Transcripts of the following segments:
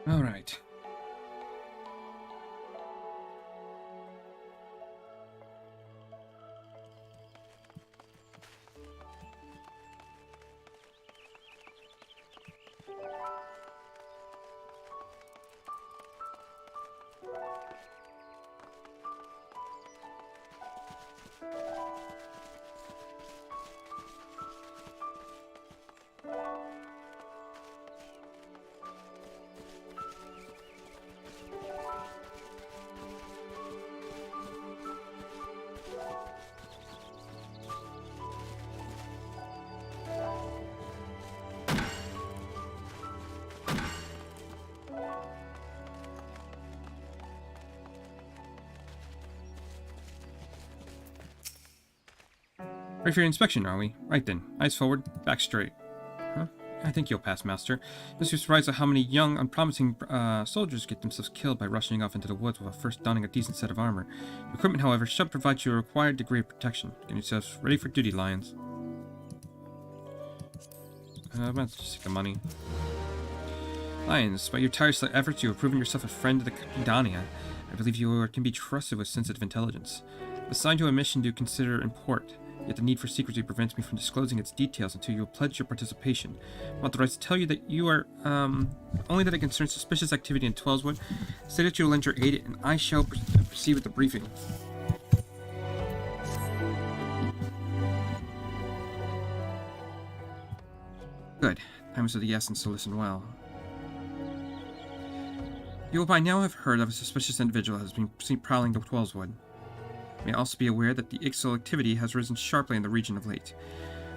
All right. Ready for your inspection, are we? Right then. Eyes forward, back straight. Huh? I think you'll pass, Master. Just be surprised at how many young, unpromising soldiers get themselves killed by rushing off into the woods without first donning a decent set of armor. Your equipment, however, should provide you a required degree of protection. Get yourselves ready for duty, Lions. Let's just take the money. Lions, by your tireless efforts, you have proven yourself a friend of the Dania. I believe you can be trusted with sensitive intelligence. Assigned to a mission you consider important, yet the need for secrecy prevents me from disclosing its details until you have pledged your participation. I'm authorized to tell you that you are, only that it concerns suspicious activity in Twellswood. Say that you will lend your aid, and I shall proceed with the briefing. Good. Time is of the essence, so listen well. You will by now have heard of a suspicious individual who has been seen prowling the Twellswood. You may also be aware that the Ixal activity has risen sharply in the region of late.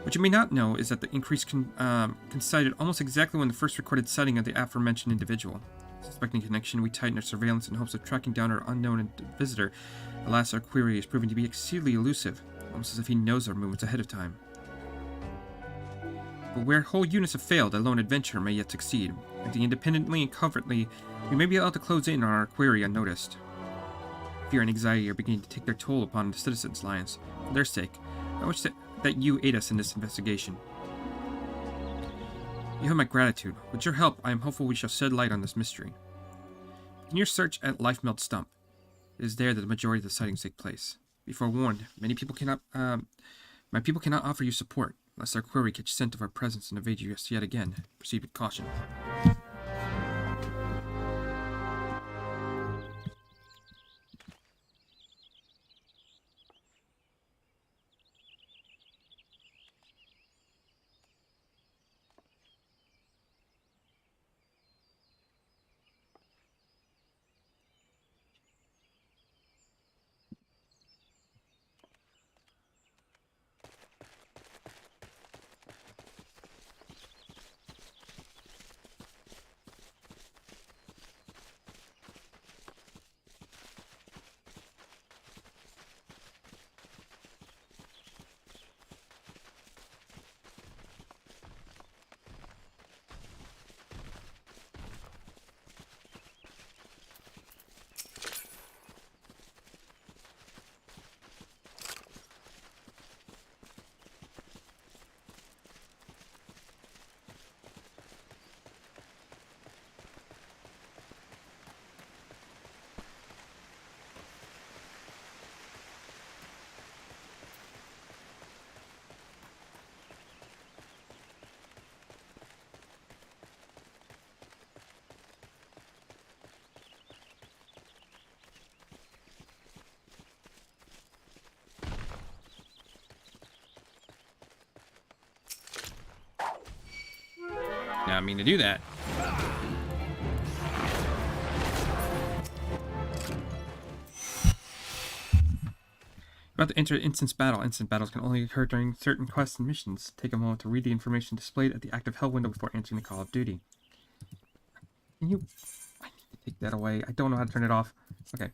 What you may not know is that the increase coincided almost exactly when the first recorded sighting of the aforementioned individual. Suspecting connection, we tightened our surveillance in hopes of tracking down our unknown visitor. Alas, our query is proving to be exceedingly elusive, almost as if he knows our movements ahead of time. But where whole units have failed, a lone adventurer may yet succeed. Acting independently and covertly, we may be able to close in on our query unnoticed. Fear and anxiety are beginning to take their toll upon the citizens, Lions. For their sake, I wish that you aid us in this investigation. You have my gratitude. With your help, I am hopeful we shall shed light on this mystery. In your search at Life Melt Stump, it is there that the majority of the sightings take place. Be forewarned, my people cannot offer you support, lest our query catch scent of our presence and evade you yet again. Proceed with caution. Now, I mean to do that. About to enter instance battle. Instant battles can only occur during certain quests and missions. Take a moment to read the information displayed at the active hell window before answering the call of duty. Can you... I need to take that away. I don't know how to turn it off. Okay.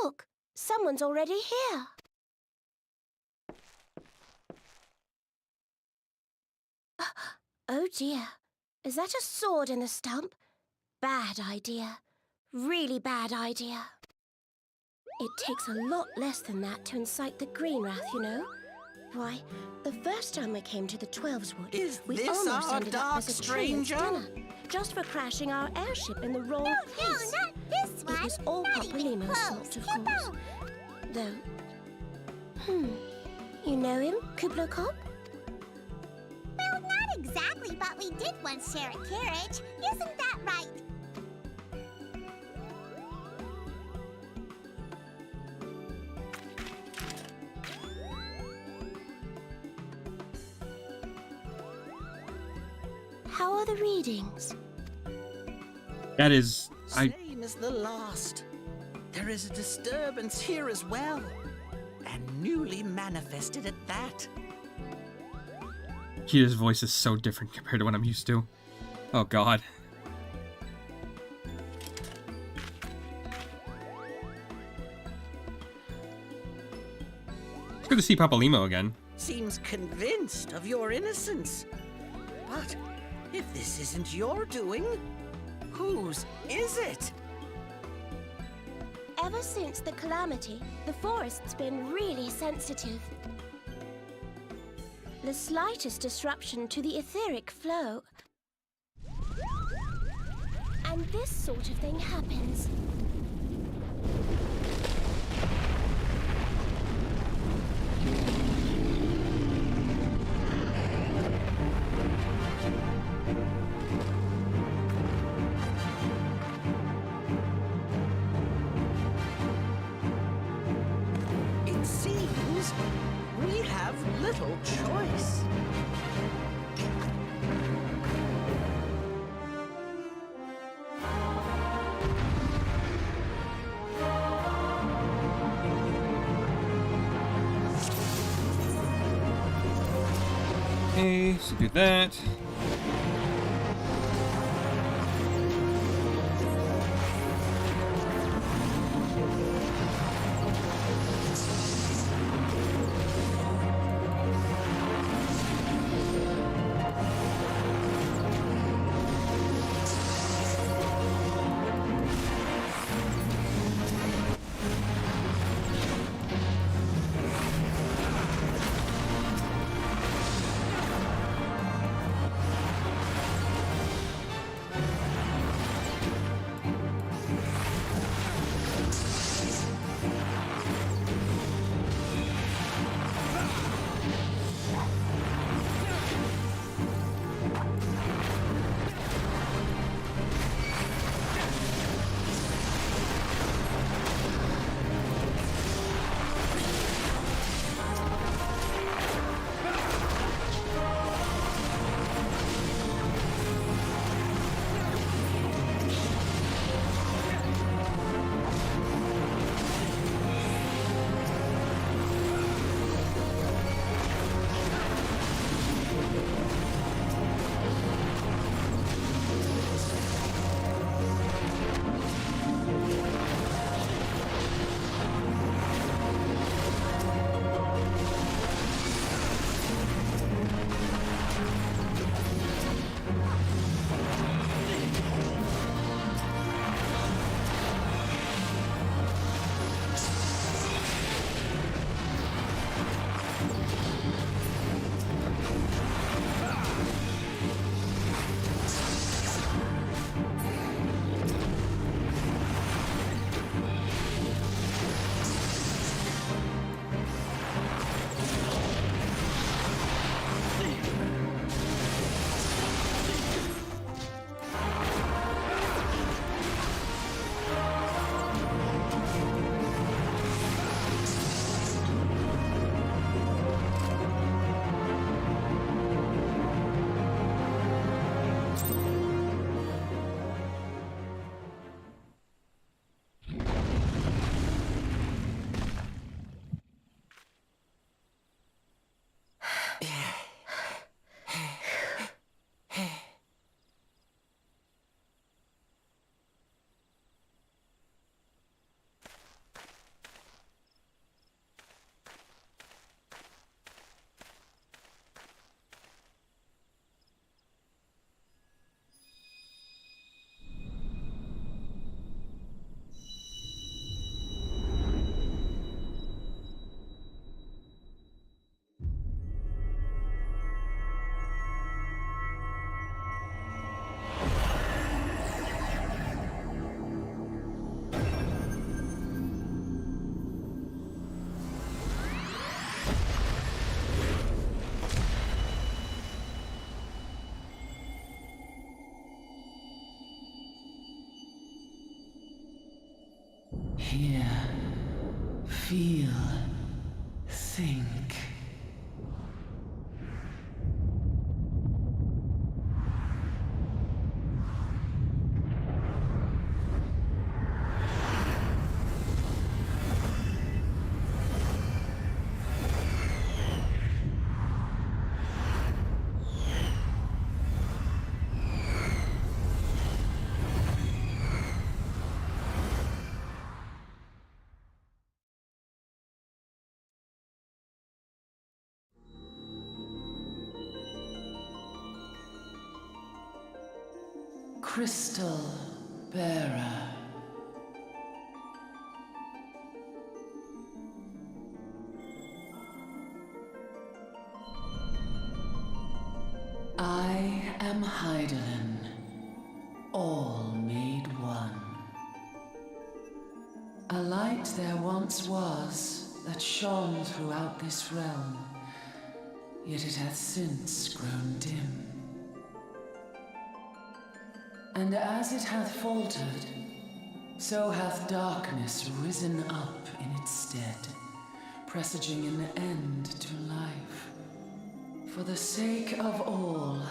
Look, someone's already here. Oh dear. Is that a sword in the stump? Bad idea. Really bad idea. It takes a lot less than that to incite the green wrath, you know. Why, the first time we came to the Twelves Wood, we this almost our ended up dark as a stranger? dinner, just for crashing our airship in the wrong place. No, not this one. It was all Not Papa even Lemo's close. fault, of Hippo. course. Though, you know him, Kubla Kop? Well, not exactly, but we did once share a carriage. Isn't that right? How are the readings? That is, Same as the last. There is a disturbance here as well. And newly manifested at that. Kita's voice is so different compared to what I'm used to. Oh god. It's good to see Papa Lemo again. Seems convinced of your innocence. But if this isn't your doing, whose is it? Ever since the calamity, the forest's been really sensitive. The slightest disruption to the etheric flow, and this sort of thing happens. It seems we have little choice. Okay, so do that. Feel. Think. Crystal Bearer. I am Hydaelyn, all made one. A light there once was that shone throughout this realm, yet it hath since grown dim. And as it hath faltered, so hath darkness risen up in its stead, presaging an end to life. For the sake of all,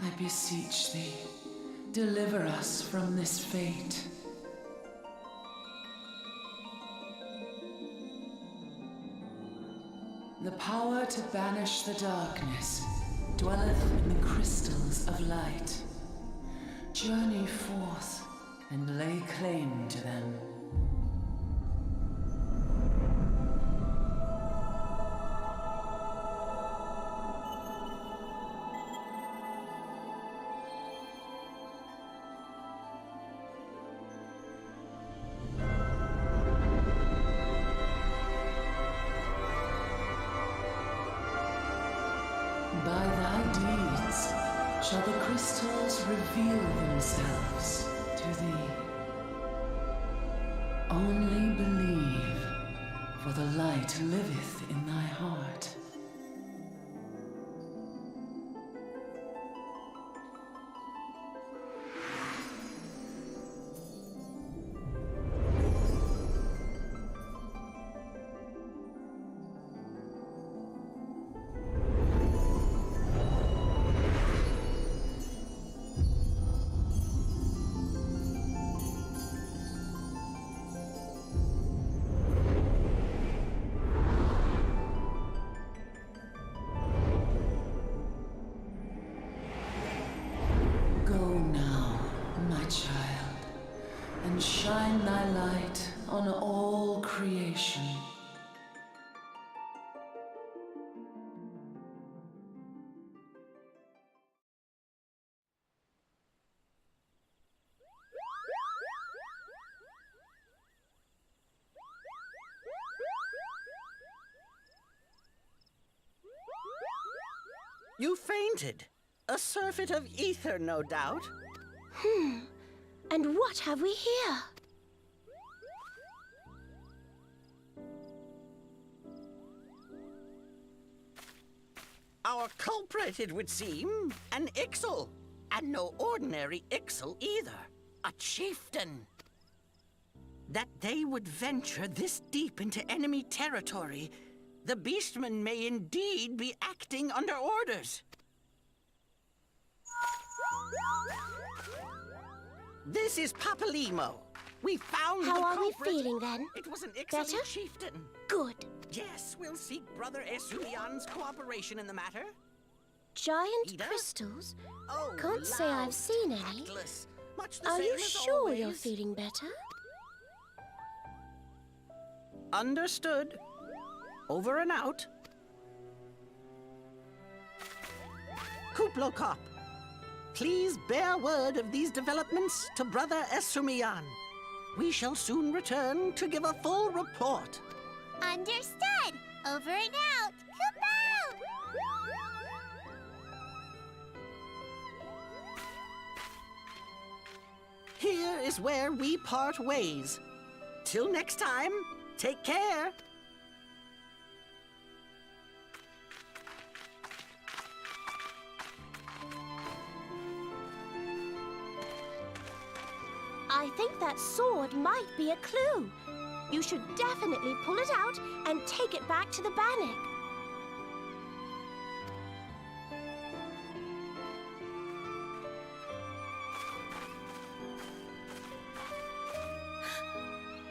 I beseech thee, deliver us from this fate. The power to banish the darkness dwelleth in the crystals of light. Journey forth and lay claim to them. By thy deeds shall the crystals reveal themselves to thee. Only believe, for the light liveth in thy heart. And shine thy light on all creation. You fainted. A surfeit of ether, no doubt. And what have we here? Our culprit, it would seem, an Ixal. And no ordinary Ixal either. A chieftain. That they would venture this deep into enemy territory, the beastmen may indeed be acting under orders. This is Papalimo. We found the How are we culprit. feeling then? It was an Ixalan Better? chieftain. Good. Yes, we'll seek Brother Esumian's cooperation in the matter. Giant Ida? crystals? Oh, Can't say loud, I've seen any. tactless. Much the Are same you as sure you're always. feeling better? Understood. Over and out. Kuplokop, please bear word of these developments to Brother Esumian. We shall soon return to give a full report. Understood. Over and out. Kaboom! Here is where we part ways. Till next time, take care. I think that sword might be a clue. You should definitely pull it out and take it back to the Bannock.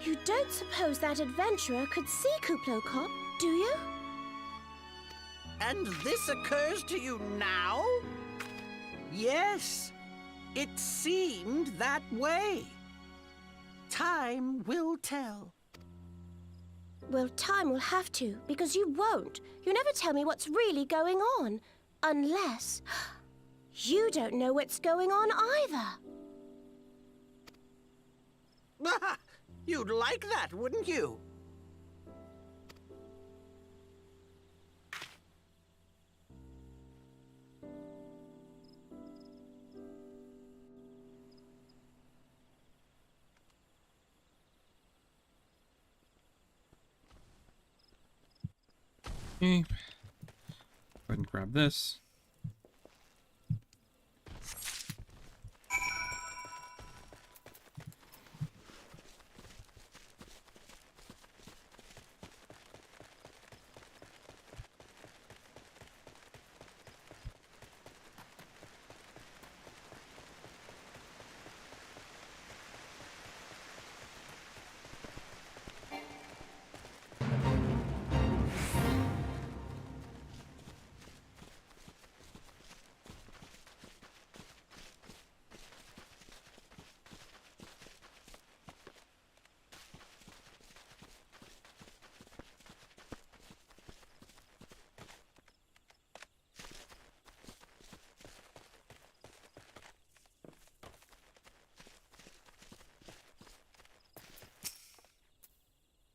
You don't suppose that adventurer could see Kuplokop, do you? And this occurs to you now? Yes, it seemed that way. Time will tell. Well, time will have to, because you won't. You never tell me what's really going on. Unless... you don't know what's going on either. You'd like that, wouldn't you? Okay. Go ahead and grab this.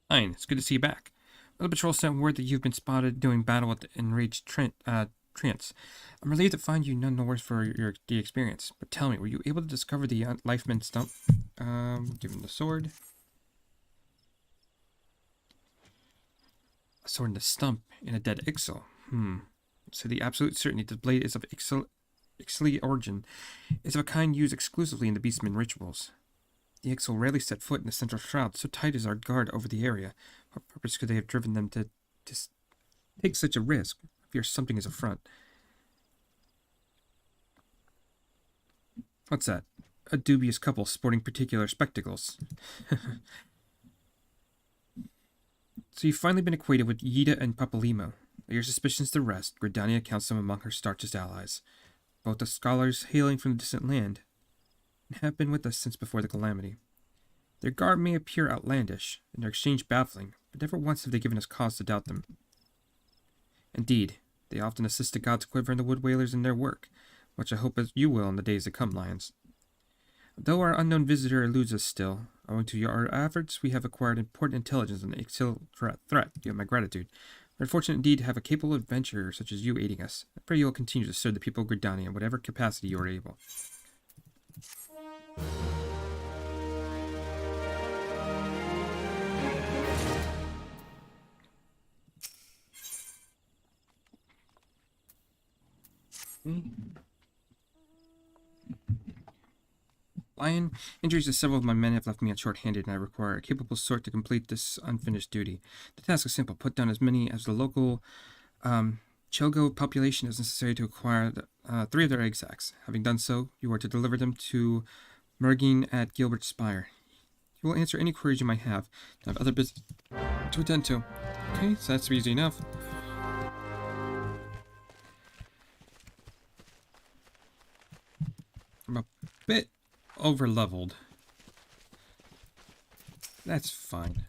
Fine, it's good to see you back. The patrol sent word that you've been spotted doing battle with the enraged treants. I'm relieved to find you none the worse for the experience. But tell me, were you able to discover the Lifeman stump? Give him the sword. A sword in the stump in a dead Ixal. So the absolute certainty the blade is of Ixali origin is of a kind used exclusively in the Beastman rituals. The Ixal rarely set foot in the central shroud, so tight is our guard over the area. What purpose could they have driven them to take such a risk? I fear something is afoot. What's that? A dubious couple sporting particular spectacles. So you've finally been acquainted with Yida and Papalimo. Your suspicions to rest, Gridania counts them among her staunchest allies. Both the scholars hailing from the distant land and have been with us since before the calamity. Their garb may appear outlandish, and their exchange baffling, but never once have they given us cause to doubt them. Indeed, they often assist the gods Quiver and the Wood Whalers in their work, which I hope as you will in the days to come, Lions. Though our unknown visitor eludes us still, owing to your efforts, we have acquired important intelligence on the Ixil threat. You have my gratitude. We're fortunate indeed to have a capable adventurer such as you aiding us. I pray you will continue to serve the people of Gridania in whatever capacity you are able. Lion, injuries to several of my men have left me short-handed, and I require a capable sort to complete this unfinished duty. The task is simple: put down as many as the local Chelgo population is necessary to acquire 3 of their egg sacs. Having done so, you are to deliver them to Mergine at Gilbert Spire. You will answer any queries you might have. I have other business to attend to. Okay, so that's easy enough. I'm a bit over-leveled. That's fine.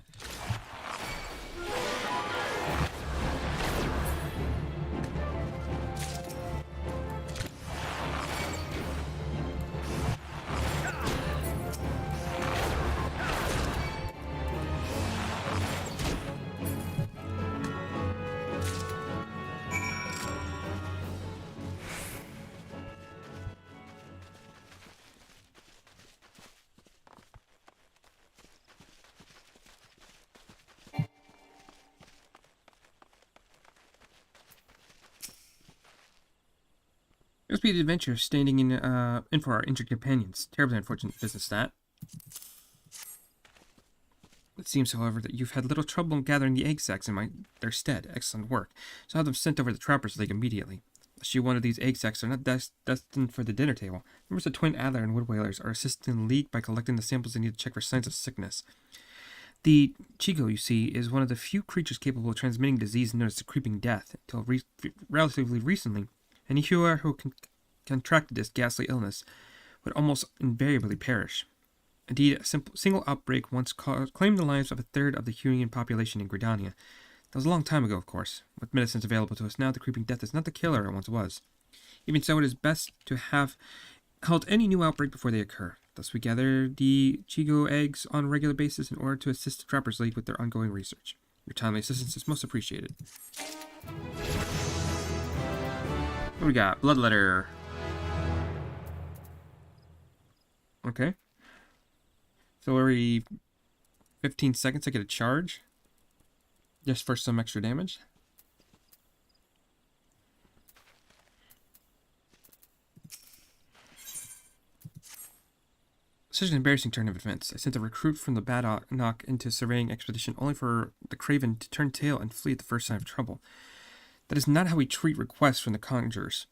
It must be the adventure of standing in for our injured companions. Terribly unfortunate business, that. It seems, however, that you've had little trouble in gathering the egg sacs in their stead. Excellent work. So have them sent over to the Trapper's Lake immediately. Unless you one of these egg sacs are not destined for the dinner table. Members of Twin Adler and Wood Whalers are assisting the League by collecting the samples they need to check for signs of sickness. The Chigo, you see, is one of the few creatures capable of transmitting disease known as the creeping death. Until relatively recently, any Huar who contracted this ghastly illness would almost invariably perish. Indeed, a single outbreak once claimed the lives of a third of the Hunian population in Gridania. That was a long time ago, of course. With medicines available to us now, the creeping death is not the killer it once was. Even so, it is best to have held any new outbreak before they occur. Thus, we gather the Chigo eggs on a regular basis in order to assist the Trappers League with their ongoing research. Your timely assistance is most appreciated. What we got? Blood letter. Okay. So every 15 seconds I get a charge. Just for some extra damage. Such an embarrassing turn of events. I sent a recruit from the Badnock into a surveying expedition only for the Craven to turn tail and flee at the first sign of trouble. That is not how we treat requests from the conjurers.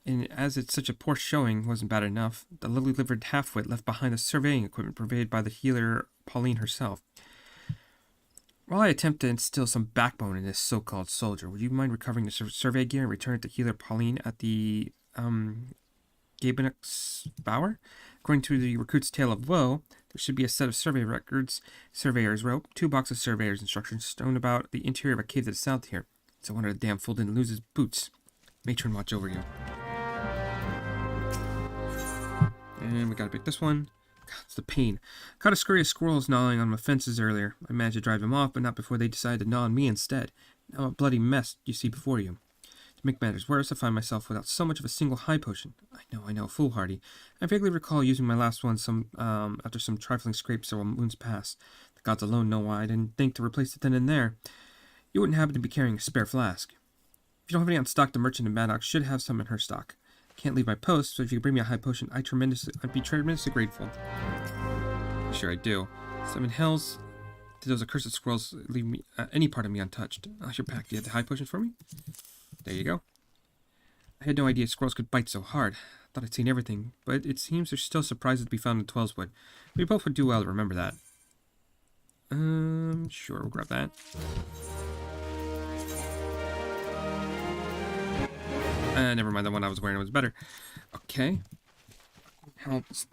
And as it's such a poor showing wasn't bad enough, the lily-livered half-wit left behind the surveying equipment provided by the healer Pauline herself. While I attempt to instill some backbone in this so-called soldier, would you mind recovering the survey gear and return it to healer Pauline at the Gabenuk's Bower? According to the recruit's tale of woe, there should be a set of survey records, surveyor's rope, 2 boxes of surveyor's instructions strewn about the interior of a cave to the south here. It's a wonder the damn fool didn't lose his boots. Matron, watch over you. And we gotta pick this one. God, it's the pain. Caught a scurry of squirrels gnawing on my fences earlier. I managed to drive them off, but not before they decided to gnaw on me instead. Now a bloody mess you see before you. To make matters worse, I find myself without so much of a single high potion. I know, foolhardy. I vaguely recall using my last one after some trifling scrapes several moons past. The gods alone know why I didn't think to replace it then and there. You wouldn't happen to be carrying a spare flask. If you don't have any on stock, the merchant in Maddox should have some in her stock. I can't leave my post, so if you could bring me a high potion, I'd be tremendously grateful. Sure I do. 7 hells. Did those accursed squirrels leave me any part of me untouched? Oh, you're back. Do you have the high potion for me? There you go. I had no idea squirrels could bite so hard. I thought I'd seen everything, but it seems there's still surprises to be found in Twellswood. We both would do well to remember that. Sure, we'll grab that. Never mind, the one I was wearing was better. Okay. Helps.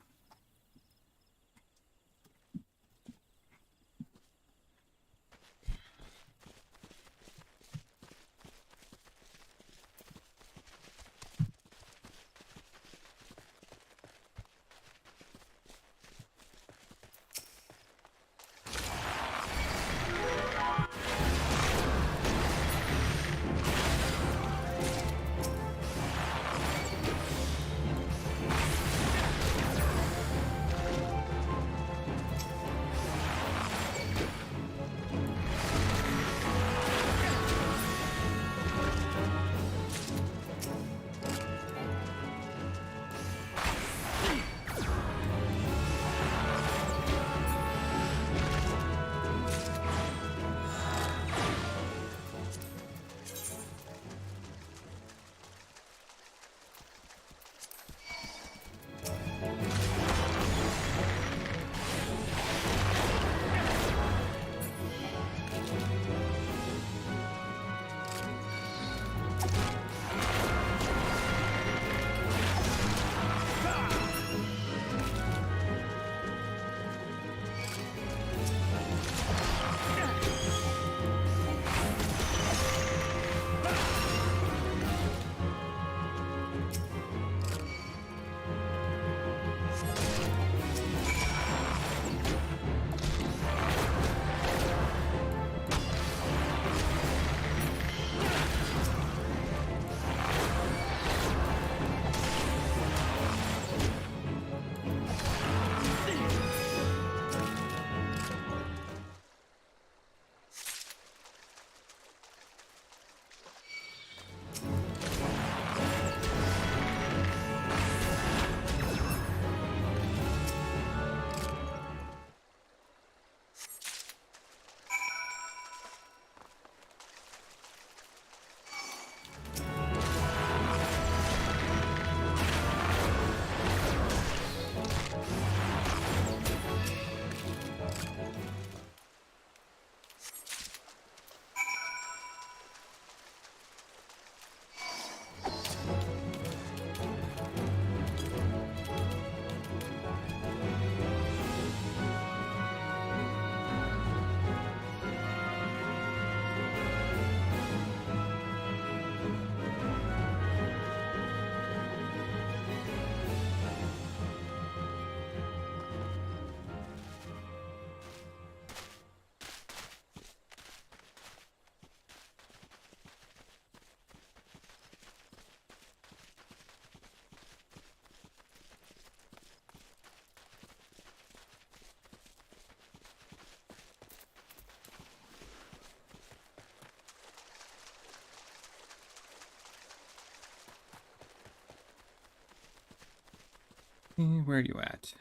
Where are you at?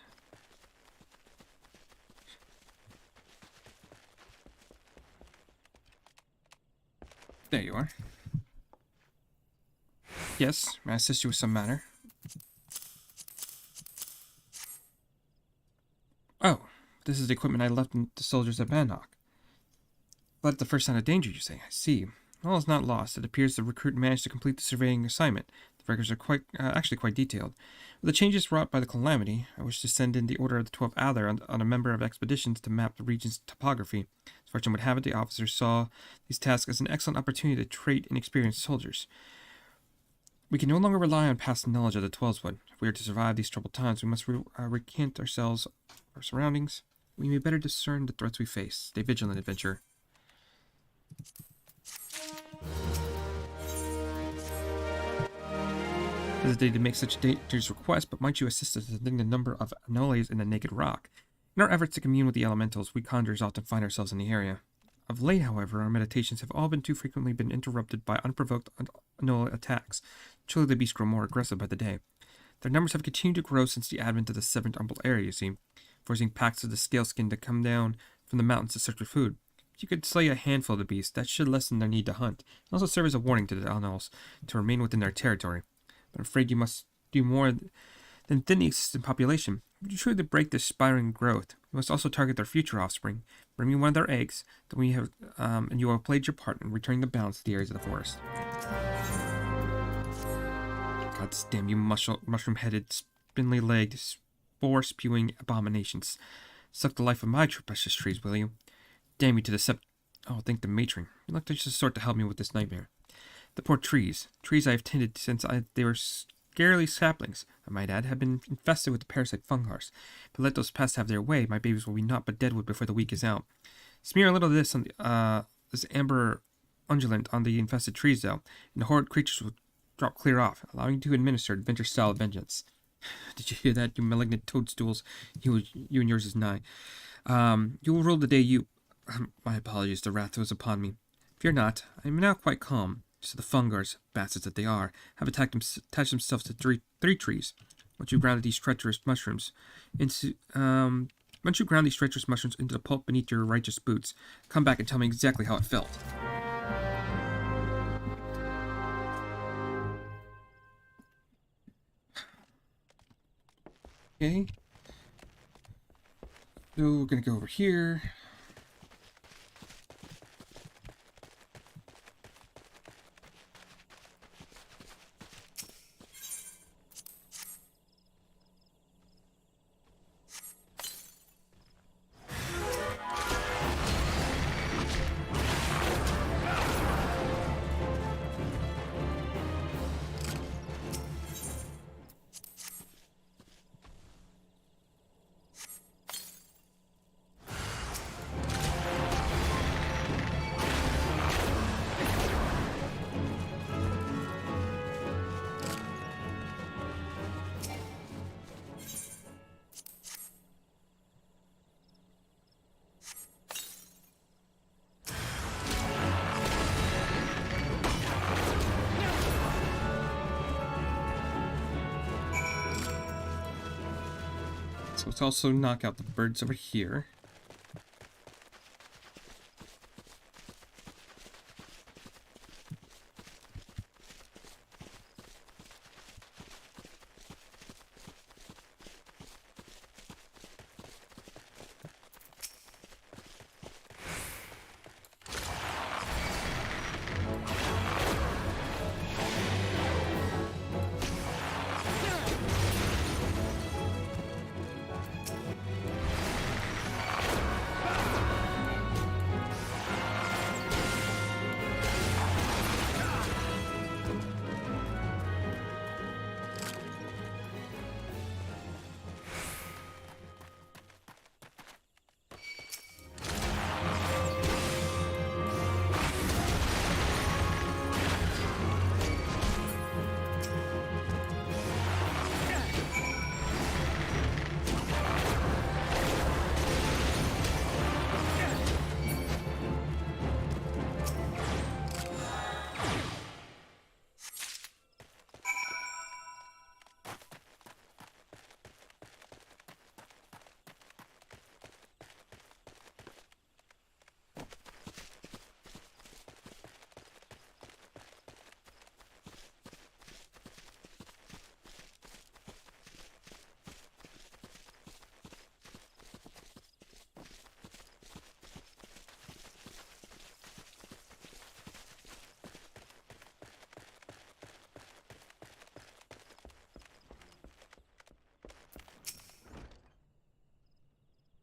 There you are. Yes, may I assist you with some matter? Oh, this is the equipment I left the soldiers at Bannock. But the first sign of danger, you say? I see. All is not lost. It appears the recruit managed to complete the surveying assignment. The records are actually quite detailed. With the changes wrought by the calamity, I wish to send in the Order of the 12th Adler on a member of expeditions to map the region's topography. As fortune would have it, the officers saw these tasks as an excellent opportunity to train inexperienced soldiers. We can no longer rely on past knowledge of the Twellswood. If we are to survive these troubled times, we must recant ourselves, our surroundings. We may better discern the threats we face. Stay vigilant, adventurer. Hesitate to make such a dangerous request, but might you assist us in detecting the number of anomalies in the naked rock? In our efforts to commune with the elementals, we conjurers often find ourselves in the area. Of late, however, our meditations have all been too frequently been interrupted by unprovoked anomaly attacks. Truly, the beasts grow more aggressive by the day. Their numbers have continued to grow since the advent of the 7th umbral area, you see, forcing packs of the scale-skin to come down from the mountains to search for food. If you could slay a handful of the beasts, that should lessen their need to hunt, and also serve as a warning to the animals to remain within their territory. But I'm afraid you must do more than thin the existing population. If you truly break this spiraling growth, you must also target their future offspring. Bring me one of their eggs, then we have, and you will have played your part in returning the balance to the areas of the forest. God damn you, mushroom-headed, spindly-legged, spore-spewing abominations! Suck the life of my precious trees, will you? Damn you to the Oh, thank the matron. You look like just the sort to help me with this nightmare. The poor trees I have tended since they were scarcely saplings, I might add, have been infested with the parasite fungars. But let those pests have their way, my babies will be naught but deadwood before the week is out. Smear a little of this on this amber unguent on the infested trees, though, and the horrid creatures will drop clear off, allowing you to administer adventure-style vengeance. Did you hear that, you malignant toadstools? You and yours is nigh. You will rule the day you... My apologies, the wrath was upon me. Fear not, I am now quite calm. So the fungars, bastards that they are, have attached themselves to three trees. Once you ground these treacherous mushrooms into the pulp beneath your righteous boots, come back and tell me exactly how it felt. Okay. So we're gonna go over here. So let's also knock out the birds over here.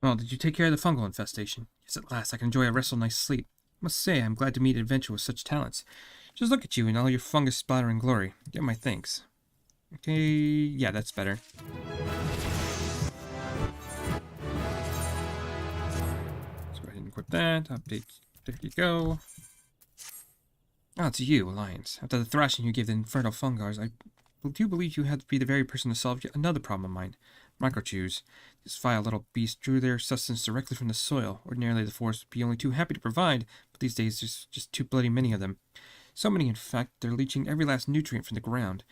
Well, did you take care of the fungal infestation? Yes, at last I can enjoy a restful night's sleep. I must say, I'm glad to meet an adventurer with such talents. Just look at you in all your fungus splattering glory. Get my thanks. Okay, yeah, that's better. Let's go ahead and equip that. Update. There you go. Ah, it's you, Alliance. After the thrashing you gave the infernal fungars, I do believe you had to be the very person to solve yet another problem of mine. Microchews. These vile little beasts drew their sustenance directly from the soil. Ordinarily, the forest would be only too happy to provide, but these days there's just too bloody many of them. So many, in fact, they're leaching every last nutrient from the ground.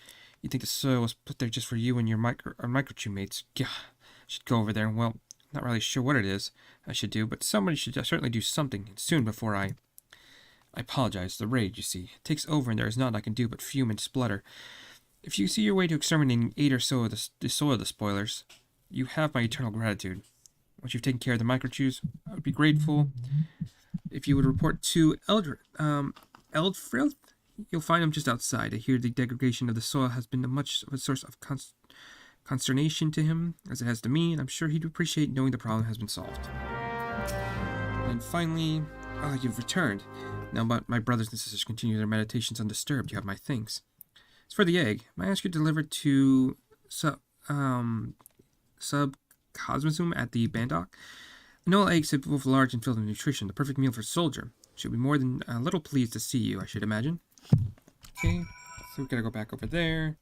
You'd think the soil was put there just for you and your microchew mates. Gah, I should go over there. Well, not really sure what it is I should do, but somebody should certainly do something, and soon before I apologize. The rage, you see, takes over, and there is naught I can do but fume and splutter. If you see your way to exterminating 8 or so of the soil despoilers, you have my eternal gratitude. Once you've taken care of the microchews, I would be grateful if you would report to Eldfrith. You'll find him just outside. I hear the degradation of the soil has been much of a source of consternation to him, as it has to me, and I'm sure he'd appreciate knowing the problem has been solved. And finally, you've returned. Now, but my brothers and sisters continue their meditations undisturbed. You have my thanks. As for the egg, may I ask you to deliver to Subcosmosum at the Bandock? An old egg sipped with large and filled with nutrition, the perfect meal for a soldier. She'll be more than a little pleased to see you, I should imagine. Okay, so we gotta go back over there.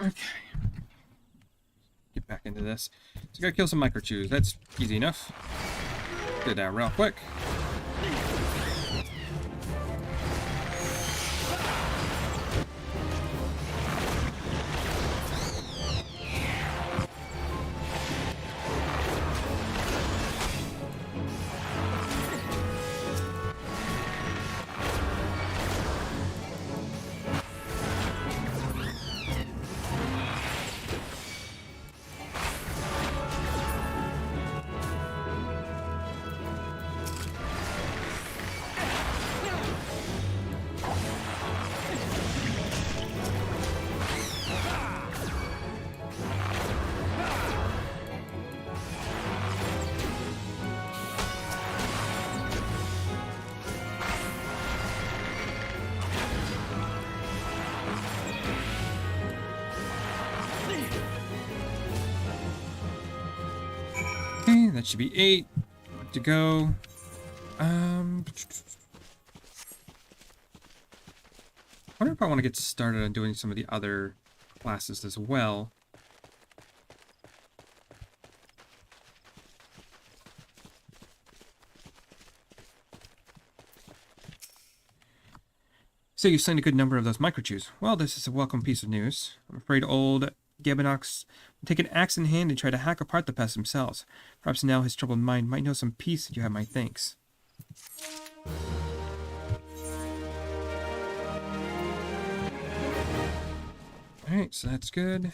Okay. Get back into this. So gotta kill some microchews. That's easy enough. Did that real quick. Okay, that should be 8. Good to go. I wonder if I want to get started on doing some of the other classes as well. So you slain a good number of those microchews. Well, this is a welcome piece of news. I'm afraid old Gabinox will take an axe in hand and try to hack apart the pests themselves. Perhaps now his troubled mind might know some peace that you have my thanks. Alright, so that's good.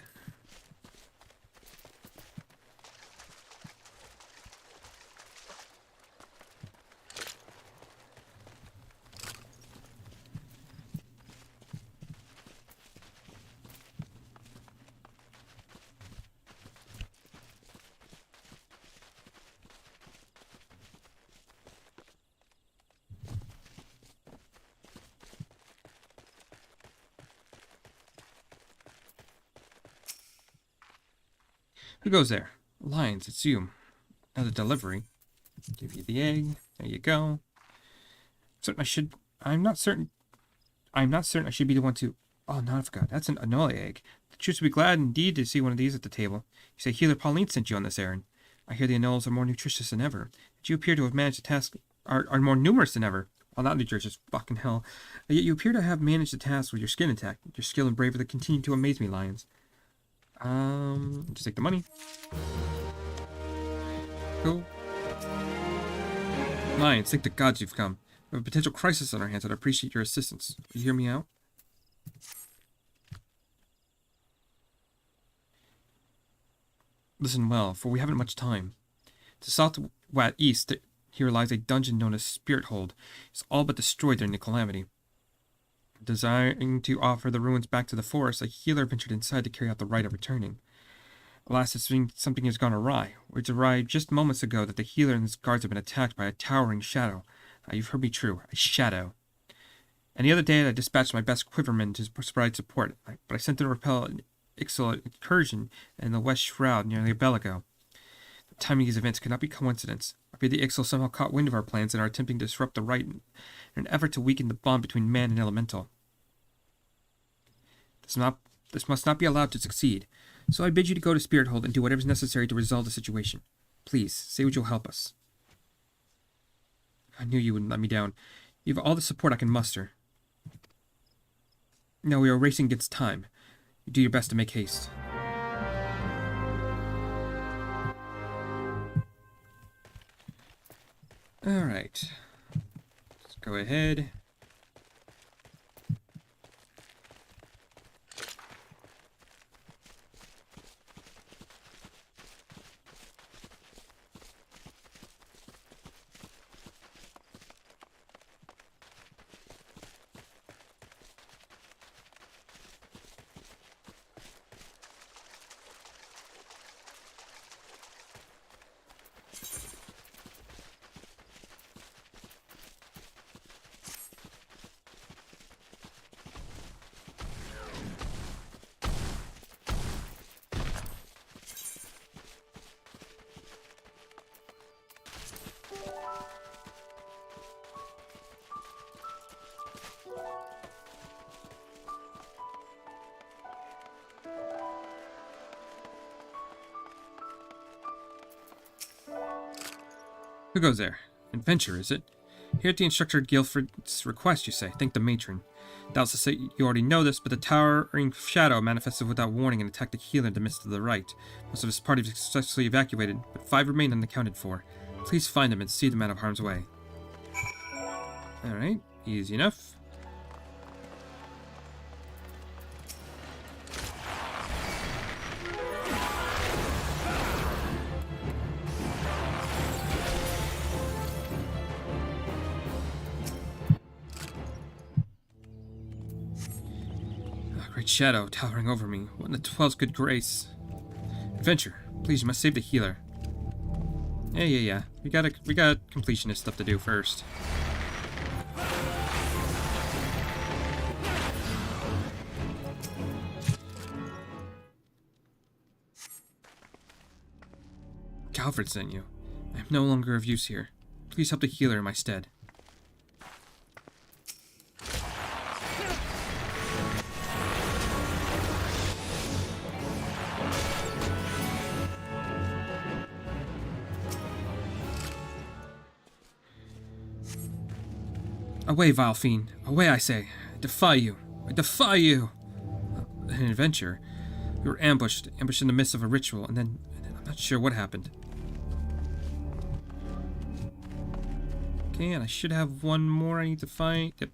Who goes there? Lions, it's you. Now the delivery. Give you the egg. There you go. I'm not certain I should be the one to... Oh, no, I forgot. That's an Anola egg. The troops would be glad indeed to see one of these at the table. You say Healer Pauline sent you on this errand. I hear the Anolas are more nutritious than ever. But you appear to have managed the task... Are more numerous than ever. Well, not nutritious. Fucking hell. Yet you appear to have managed the task with your skin intact. Your skill and bravery continue to amaze me, Lions. Just take the money. Cool. Lions, thank the gods you've come. We have a potential crisis on our hands, and I appreciate your assistance. Will you hear me out? Listen well, for we haven't much time. To southwest here lies a dungeon known as Spirit Hold. It's all but destroyed during the calamity. Desiring to offer the ruins back to the forest, a healer ventured inside to carry out the rite of returning. Alas, it seems something has gone awry. Words arrived just moments ago that the healer and his guards have been attacked by a towering shadow. You've heard me true, a shadow. And the other day I dispatched my best quivermen to provide support, but I sent them to repel an Ixal incursion in the West Shroud near the Belago. The timing of these events could not be coincidence. I fear the Ixal somehow caught wind of our plans and are attempting to disrupt the rite in an effort to weaken the bond between man and elemental. This must not be allowed to succeed. So I bid you to go to Spirit Hold and do whatever is necessary to resolve the situation. Please, say what you'll help us. I knew you wouldn't let me down. You have all the support I can muster. Now we are racing against time. You do your best to make haste. Alright. Let's go ahead. Who goes there? Adventure, is it? Here at the Instructor Guilford's request, you say. Thank the matron. Doubtless say you already know this, but the towering shadow manifested without warning and attacked the healer in the midst of the rite. Most of his party was successfully evacuated, but 5 remain unaccounted for. Please find them and see them out of harm's way. Alright, easy enough. Great shadow towering over me. What in the 12's good grace? Adventure, please, you must save the healer. Yeah. We got completionist stuff to do first. Calvert sent you. I am no longer of use here. Please help the healer in my stead. Away, vile fiend. Away, I say. I defy you. I defy you! An adventure. We were ambushed in the midst of a ritual, and then I'm not sure what happened. Okay, and I should have one more I need to find. Yep.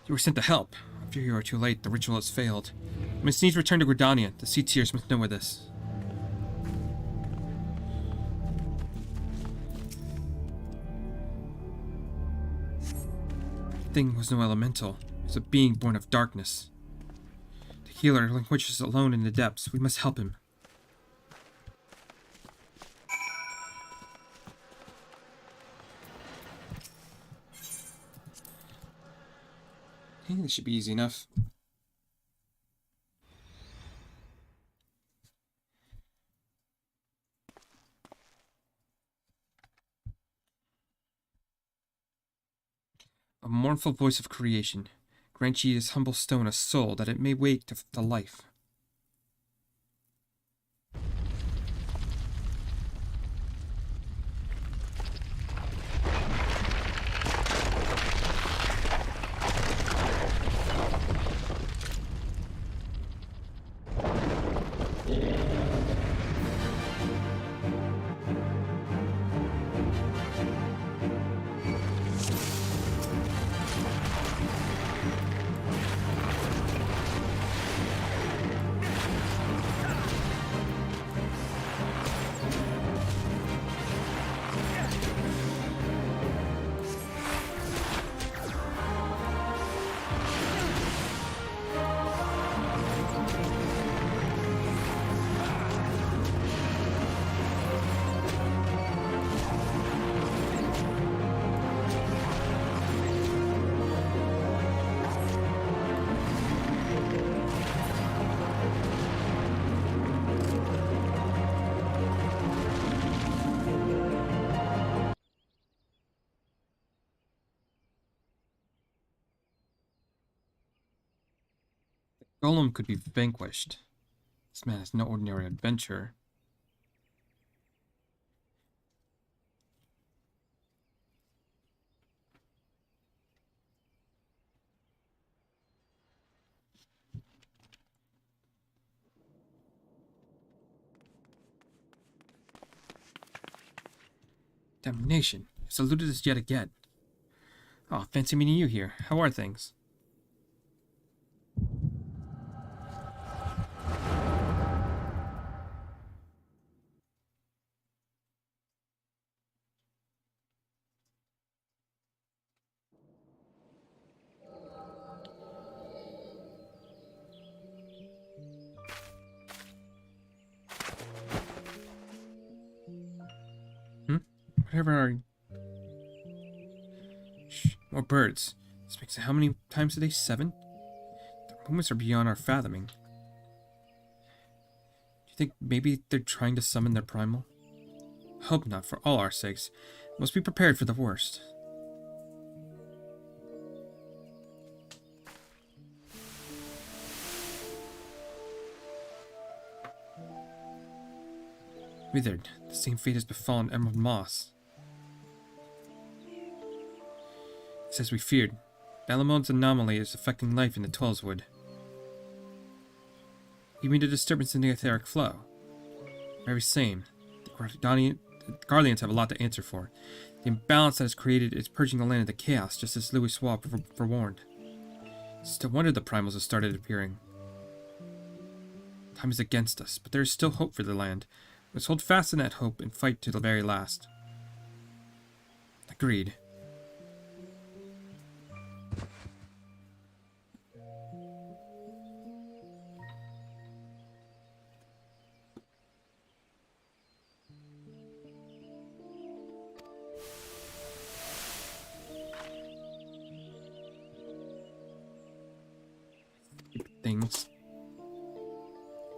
You were sent to help. I fear you are too late. The ritual has failed. We must needs return to Gridania. The sea tears must know of this. The thing was no elemental. It was a being born of darkness. The healer languishes alone in the depths. We must help him. Okay, this should be easy enough. A mournful voice of creation. Grant ye this humble stone a soul, that it may wake to life. Golem could be vanquished. This man is no ordinary adventurer. Damnation! It's eluded us yet again. Oh, fancy meeting you here. How are things? Whatever are... Shh, more birds. This makes it how many times a day? 7? Movements are beyond our fathoming. Do you think maybe they're trying to summon their primal? Hope not, for all our sakes. Must be prepared for the worst. Withered, the same fate has befallen Emerald Moss. It's as we feared. Balamone's anomaly is affecting life in the Twellswood. You mean the disturbance in the etheric flow? Very same. The Guardians have a lot to answer for. The imbalance that is created is purging the land into chaos, just as Louis Schwab forewarned. It's no wonder the primals have started appearing. Time is against us, but there is still hope for the land. Let's hold fast in that hope and fight to the very last. Agreed. Things.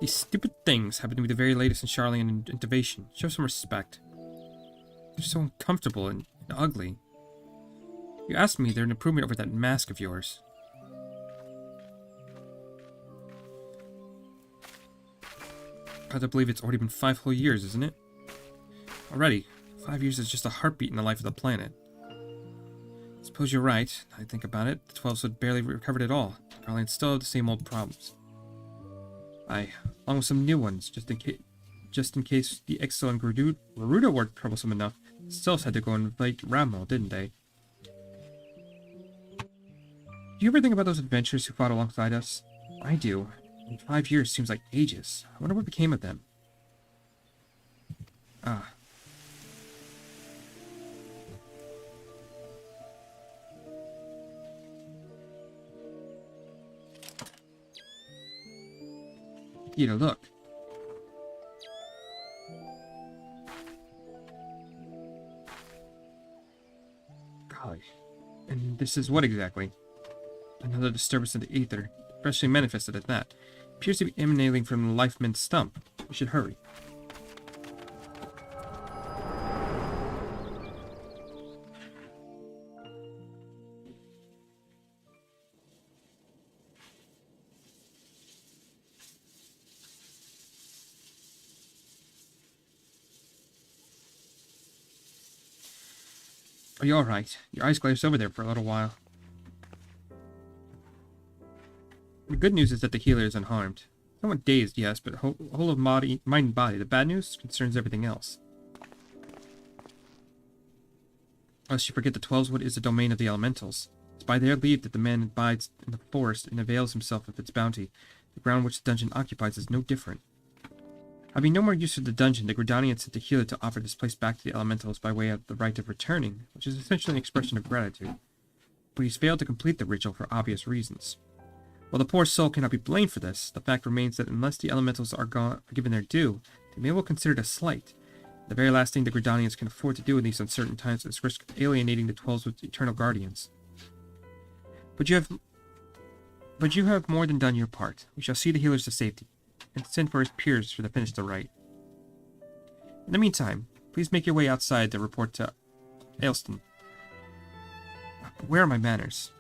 These stupid things happen to be the very latest in Charlian innovation. Show some respect. They're so uncomfortable and ugly. You asked me, they're an improvement over that mask of yours. Hard to believe it's already been 5 whole years, isn't it? Already. 5 years is just a heartbeat in the life of the planet. Suppose you're right. I think about it. The 12s had barely recovered at all. Garland still have the same old problems. Aye, along with some new ones, just in case the Ixtal and Gerudo weren't troublesome enough. The Stills had to go and invite Ramel, didn't they? Do you ever think about those adventurers who fought alongside us? I do. And 5 years seems like ages. I wonder what became of them. Ah. Here, look. Golly. And this is what exactly? Another disturbance in the ether, freshly manifested at that. Appears to be emanating from the Lifeman's stump. We should hurry. Are you alright? Your eyes glazed over there for a little while. The good news is that the healer is unharmed. Somewhat dazed, yes, but whole of mind and body. The bad news concerns everything else. Lest you forget, the Twellswood is the domain of the elementals. It's by their leave that the man abides in the forest and avails himself of its bounty. The ground which the dungeon occupies is no different. Having no more use for the dungeon, the Gridanian sent the healer to offer this place back to the elementals by way of the rite of returning, which is essentially an expression of gratitude. But he's failed to complete the ritual for obvious reasons. While the poor soul cannot be blamed for this, the fact remains that unless the elementals are given their due, they may well consider it a slight. The very last thing the Gridanians can afford to do in these uncertain times is risk alienating the Twellswood's eternal guardians. But you have more than done your part. We shall see the healers to safety, and send for his peers for the finish the rite. In the meantime, please make your way outside to report to Ailston. But where are my manners?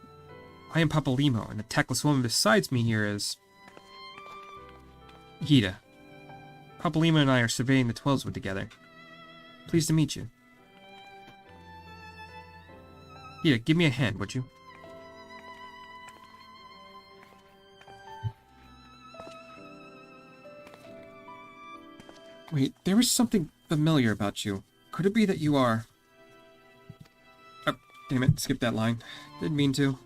I am Papalimo, and the tactless woman besides me here is... Gita. Papalimo and I are surveying the Twellswood together. Pleased to meet you. Gita, give me a hand, would you? Wait, there is something familiar about you. Could it be that you are... Oh, damn it, skip that line. Didn't mean to.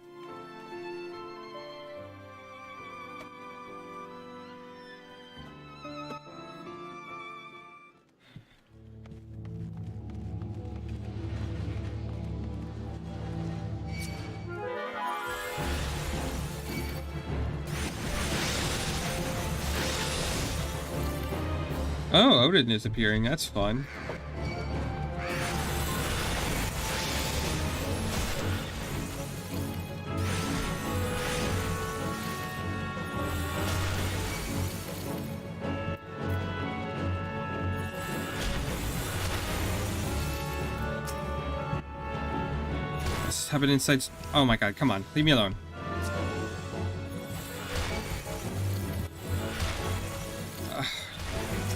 Oh, Odin is appearing. That's fun. also have an inside... Oh my god, come on. Leave me alone.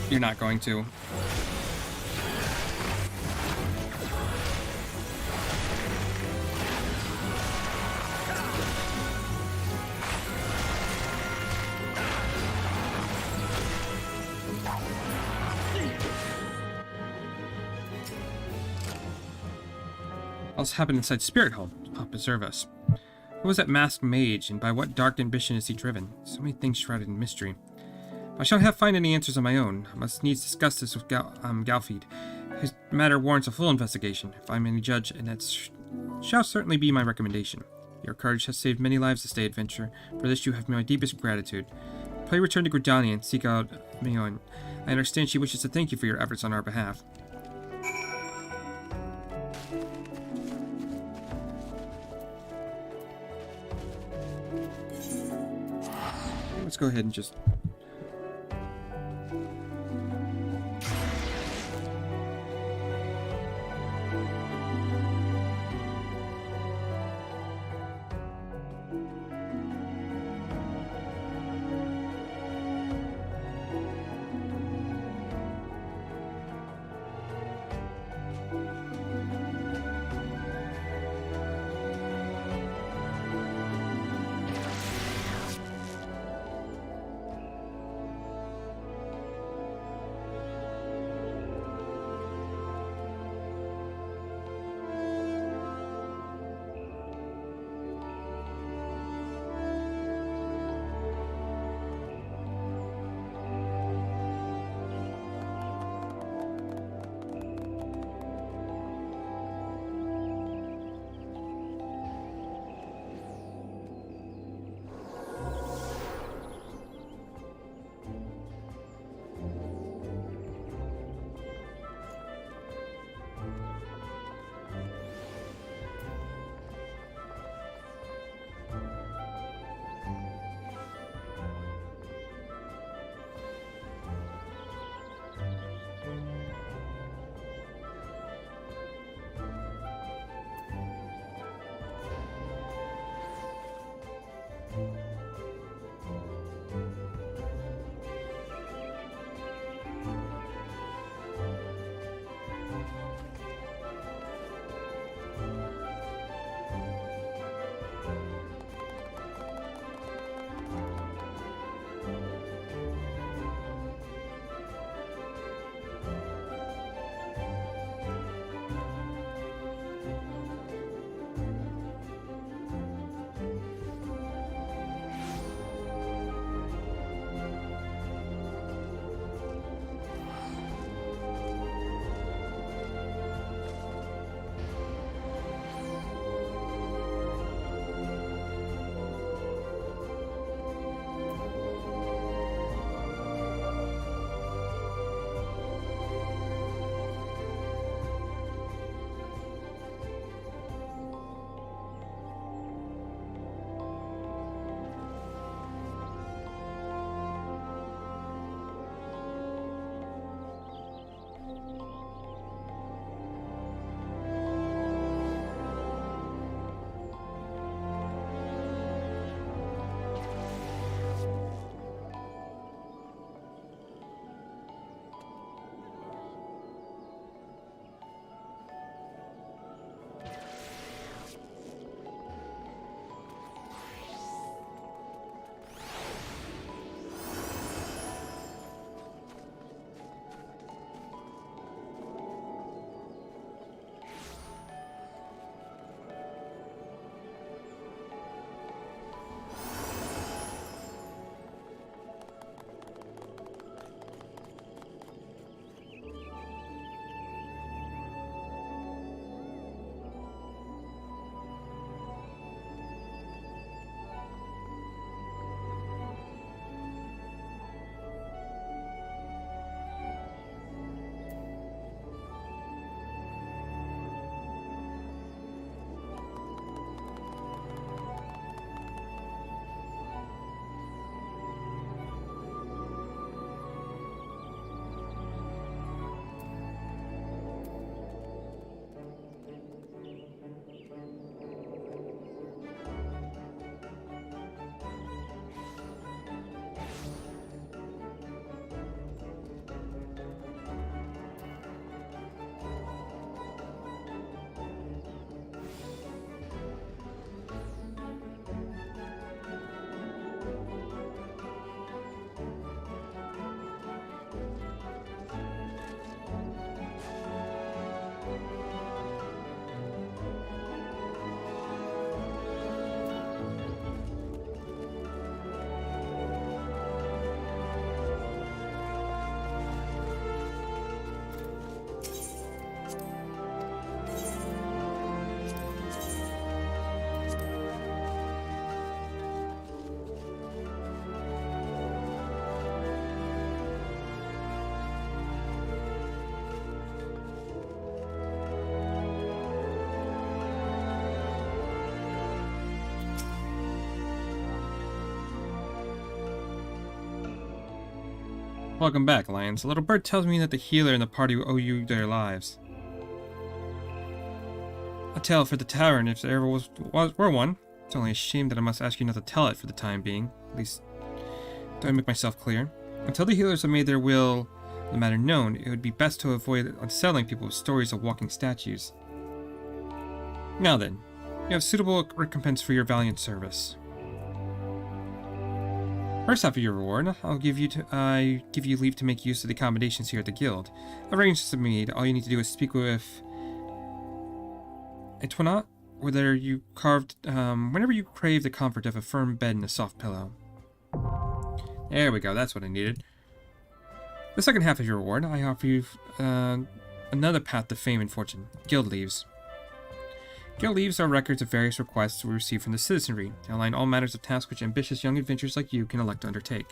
You're not going to. Also happened inside Spirit Hall to help preserve us. Who was that masked mage, and by what dark ambition is he driven? So many things shrouded in mystery. If I shall have find any answers on my own, I must needs discuss this with Galfeed. His matter warrants a full investigation, if I'm any judge, and that shall certainly be my recommendation. Your courage has saved many lives this day, adventure. For this you have my deepest gratitude. Pray return to Gridania and seek out Mion. I understand she wishes to thank you for your efforts on our behalf. Let's go ahead and just... Welcome back, Lions. A little bird tells me that the healer and the party owe you their lives. A tale for the tavern, if there ever were one. It's only a shame that I must ask you not to tell it for the time being. At least, do I make myself clear? Until the healers have made their will, the matter known, it would be best to avoid unsettling people with stories of walking statues. Now then, you have suitable recompense for your valiant service. First half of your reward, I give you leave to make use of the accommodations here at the guild. Arrangements have been made. All you need to do is speak with Antoinette, whenever you crave the comfort of a firm bed and a soft pillow. There we go. That's what I needed. The second half of your reward, I offer you another path to fame and fortune: guild leaves. Guild leaves are records of various requests we receive from the citizenry. They outline all matters of tasks which ambitious young adventurers like you can elect to undertake.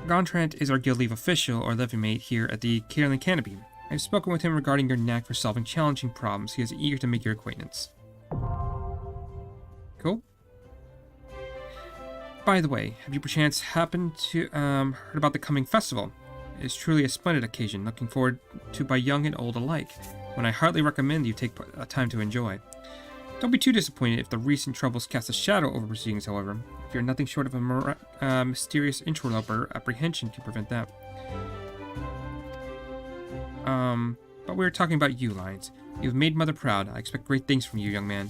Gontrant is our guild leave official, or levy mate, here at the Caroline Canopy. I have spoken with him regarding your knack for solving challenging problems. He is eager to make your acquaintance. Cool. By the way, have you perchance happened to heard about the coming festival? It is truly a splendid occasion, looking forward to by young and old alike, one I heartily recommend you take time to enjoy. Don't be too disappointed if the recent troubles cast a shadow over proceedings, however. If you're nothing short of a mysterious interloper, apprehension can prevent that. But we were talking about you, Lions. You've made Mother proud. I expect great things from you, young man.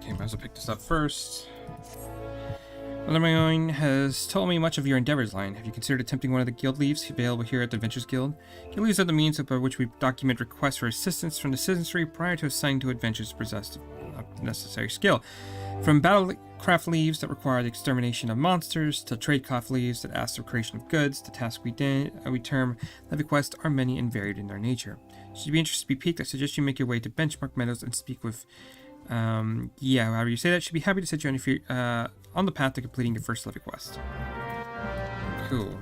Okay, might as well pick this up first. Mother Moyne has told me much of your endeavors, Lion. Have you considered attempting one of the guild leaves available here at the Adventures Guild? Guild leaves are the means by which we document requests for assistance from the citizenry prior to assigning to adventures possessed of necessary skill. From battlecraft leaves that require the extermination of monsters, to tradecraft leaves that ask the creation of goods, the tasks we term levy quests are many and varied in their nature. Should you be interested to be piqued, I suggest you make your way to Benchmark Meadows and speak with however you say that. Should be happy to set you on the path to completing your first levy quest. Cool.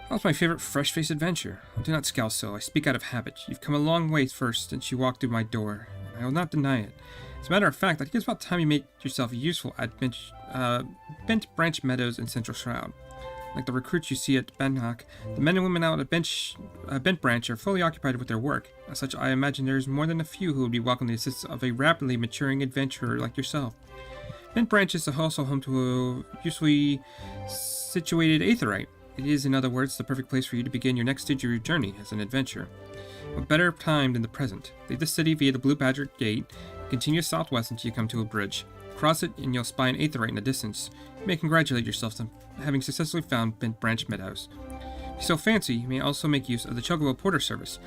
How's my favorite fresh-faced adventure? I do not scowl so. I speak out of habit. You've come a long way first since you walked through my door, and I will not deny it. As a matter of fact, I think it's about time you make yourself useful at Bent Branch Meadows and Central Shroud. Like the recruits you see at Benhawk, the men and women out at Bent Branch are fully occupied with their work. As such, I imagine there is more than a few who would be welcome to the assistance of a rapidly maturing adventurer like yourself. Bent Branch is also home to a usefully situated aetheryte. It is, in other words, the perfect place for you to begin your next stage of your journey as an adventurer. What better time than the present? Leave the city via the Blue Badger Gate, continue southwest until you come to a bridge. Cross it, and you'll spy an aetheryte in the distance. You may congratulate yourself on having successfully found Bent Branch Meadows. If you so fancy, you may also make use of the Chocobo Porter service.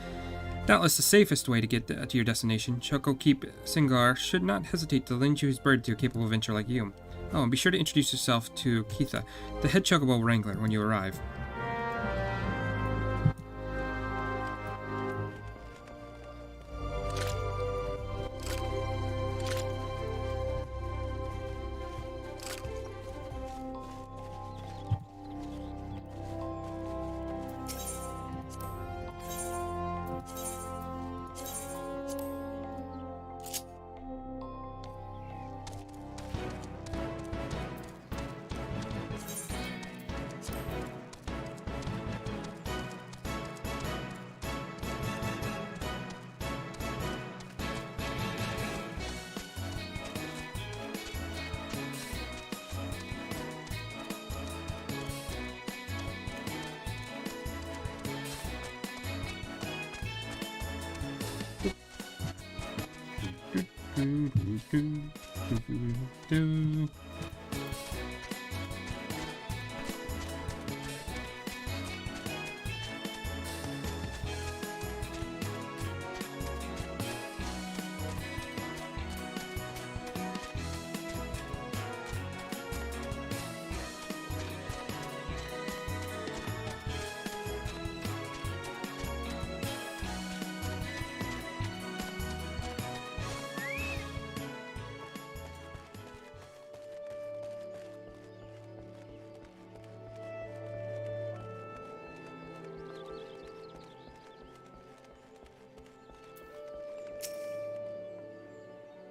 Doubtless the safest way to get to your destination, Choco Keep Singar should not hesitate to lend you his bird to a capable adventurer like you. Oh, and be sure to introduce yourself to Keitha, the head Chocobo Wrangler, when you arrive.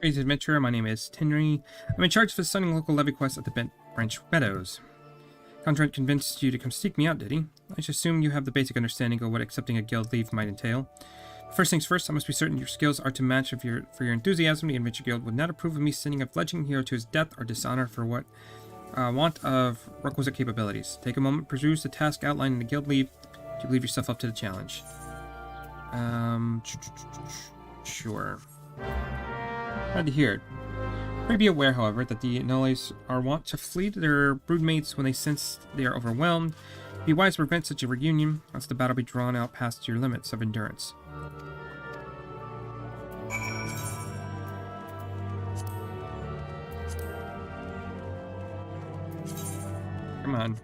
Greetings, adventurer. My name is Tenry. I'm in charge of assigning local levy quests at the Bent Branch Meadows. Contract convinced you to come seek me out, did he? I should assume you have the basic understanding of what accepting a guild leave might entail. First things first, I must be certain your skills are to match for your enthusiasm. The Adventure Guild would not approve of me sending a fledgling hero to his death or dishonor for what want of requisite capabilities. Take a moment, peruse the task outlined in the guild leave. Do you leave yourself up to the challenge? Sure. Glad to hear it. Pray be aware, however, that the Nullies are wont to flee to their broodmates when they sense they are overwhelmed. Be wise to prevent such a reunion, lest the battle be drawn out past your limits of endurance. Come on.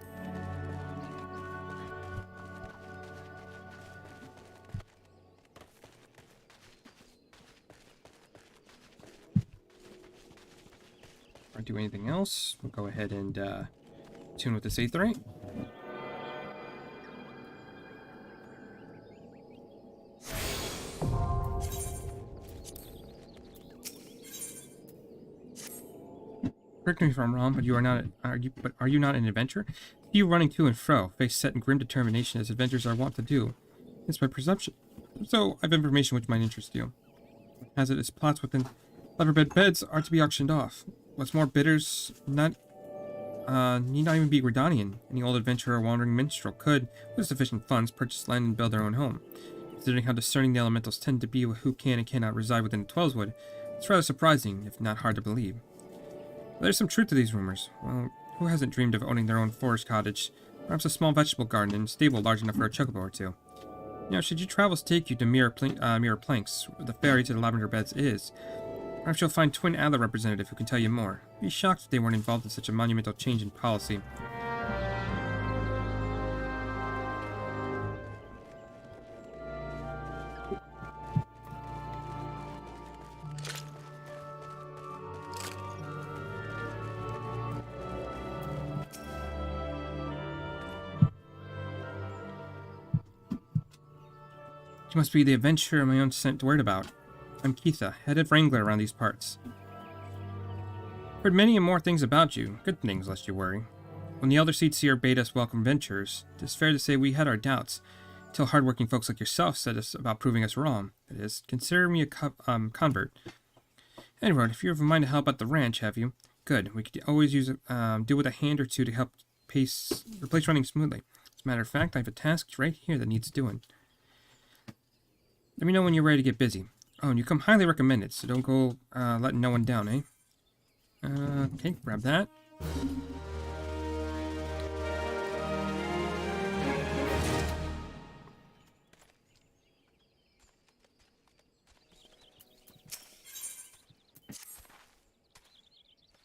Or do anything else? We'll go ahead and tune with this aetherite. Correct me if I'm wrong, but you are not. Are you not an adventurer? You running to and fro, face set in grim determination, as adventurers are wont to do. It's my presumption. So I've information which might interest you. As it is, plots within leverbed beds are to be auctioned off. What's more, bidders need not even be Gridanian. Any old adventurer or wandering minstrel could, with sufficient funds, purchase land and build their own home. Considering how discerning the elementals tend to be who can and cannot reside within the Twelveswood, it's rather surprising, if not hard to believe. There's some truth to these rumors. Well, who hasn't dreamed of owning their own forest cottage, perhaps a small vegetable garden and stable large enough for a chocobo or two? You know, should your travels take you to Mirror Planks, where the ferry to the lavender beds is, perhaps you'll find Twin Adler representative who can tell you more. Be shocked if they weren't involved in such a monumental change in policy. You must be the adventurer my own sent word about. I'm Keitha, headed wrangler around these parts. Heard many and more things about you. Good things, lest you worry. When the Elder Seer bade us welcome venturers, it is fair to say we had our doubts, till hardworking folks like yourself said us about proving us wrong. That is, consider me a convert. Anyway, if you have a mind to help at the ranch, have you? Good. We could always use do with a hand or two to help replace running smoothly. As a matter of fact, I have a task right here that needs doing. Let me know when you're ready to get busy. Oh, and you come highly recommended, so don't go letting no one down, eh? Okay, grab that.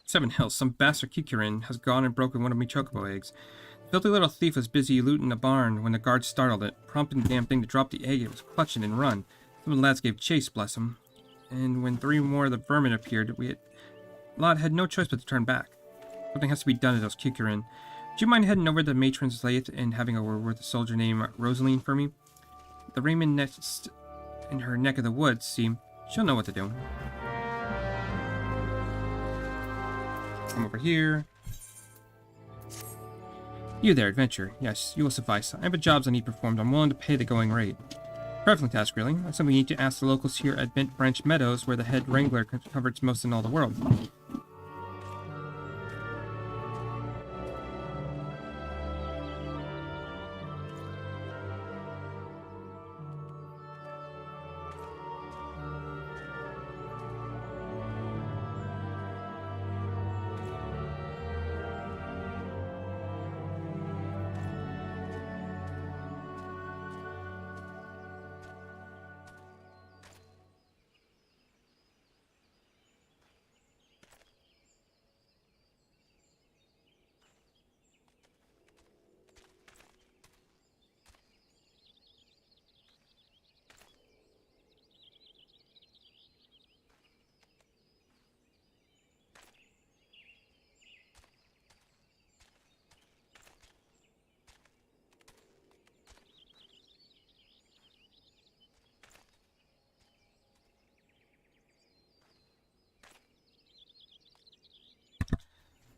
Seven Hills, some bastard Kikurin has gone and broken one of me chocobo eggs. The filthy little thief was busy looting a barn when the guards startled it, prompting the damn thing to drop the egg. It was clutching and run. Some of the lads gave chase, bless 'em. And when 3 more of the vermin appeared, Lot had no choice but to turn back. Something has to be done to those Kikurin. Would you mind heading over to the matron's lathe and having a word with a soldier named Rosaline for me? The Raymond nest in her neck of the woods, see, she'll know what to do. Come over here. You there, adventure. Yes, you will suffice. I have a jobs I need performed. I'm willing to pay the going rate. Trifling task, really. That's something we need to ask the locals here at Bent Branch Meadows, where the head wrangler covers most in all the world.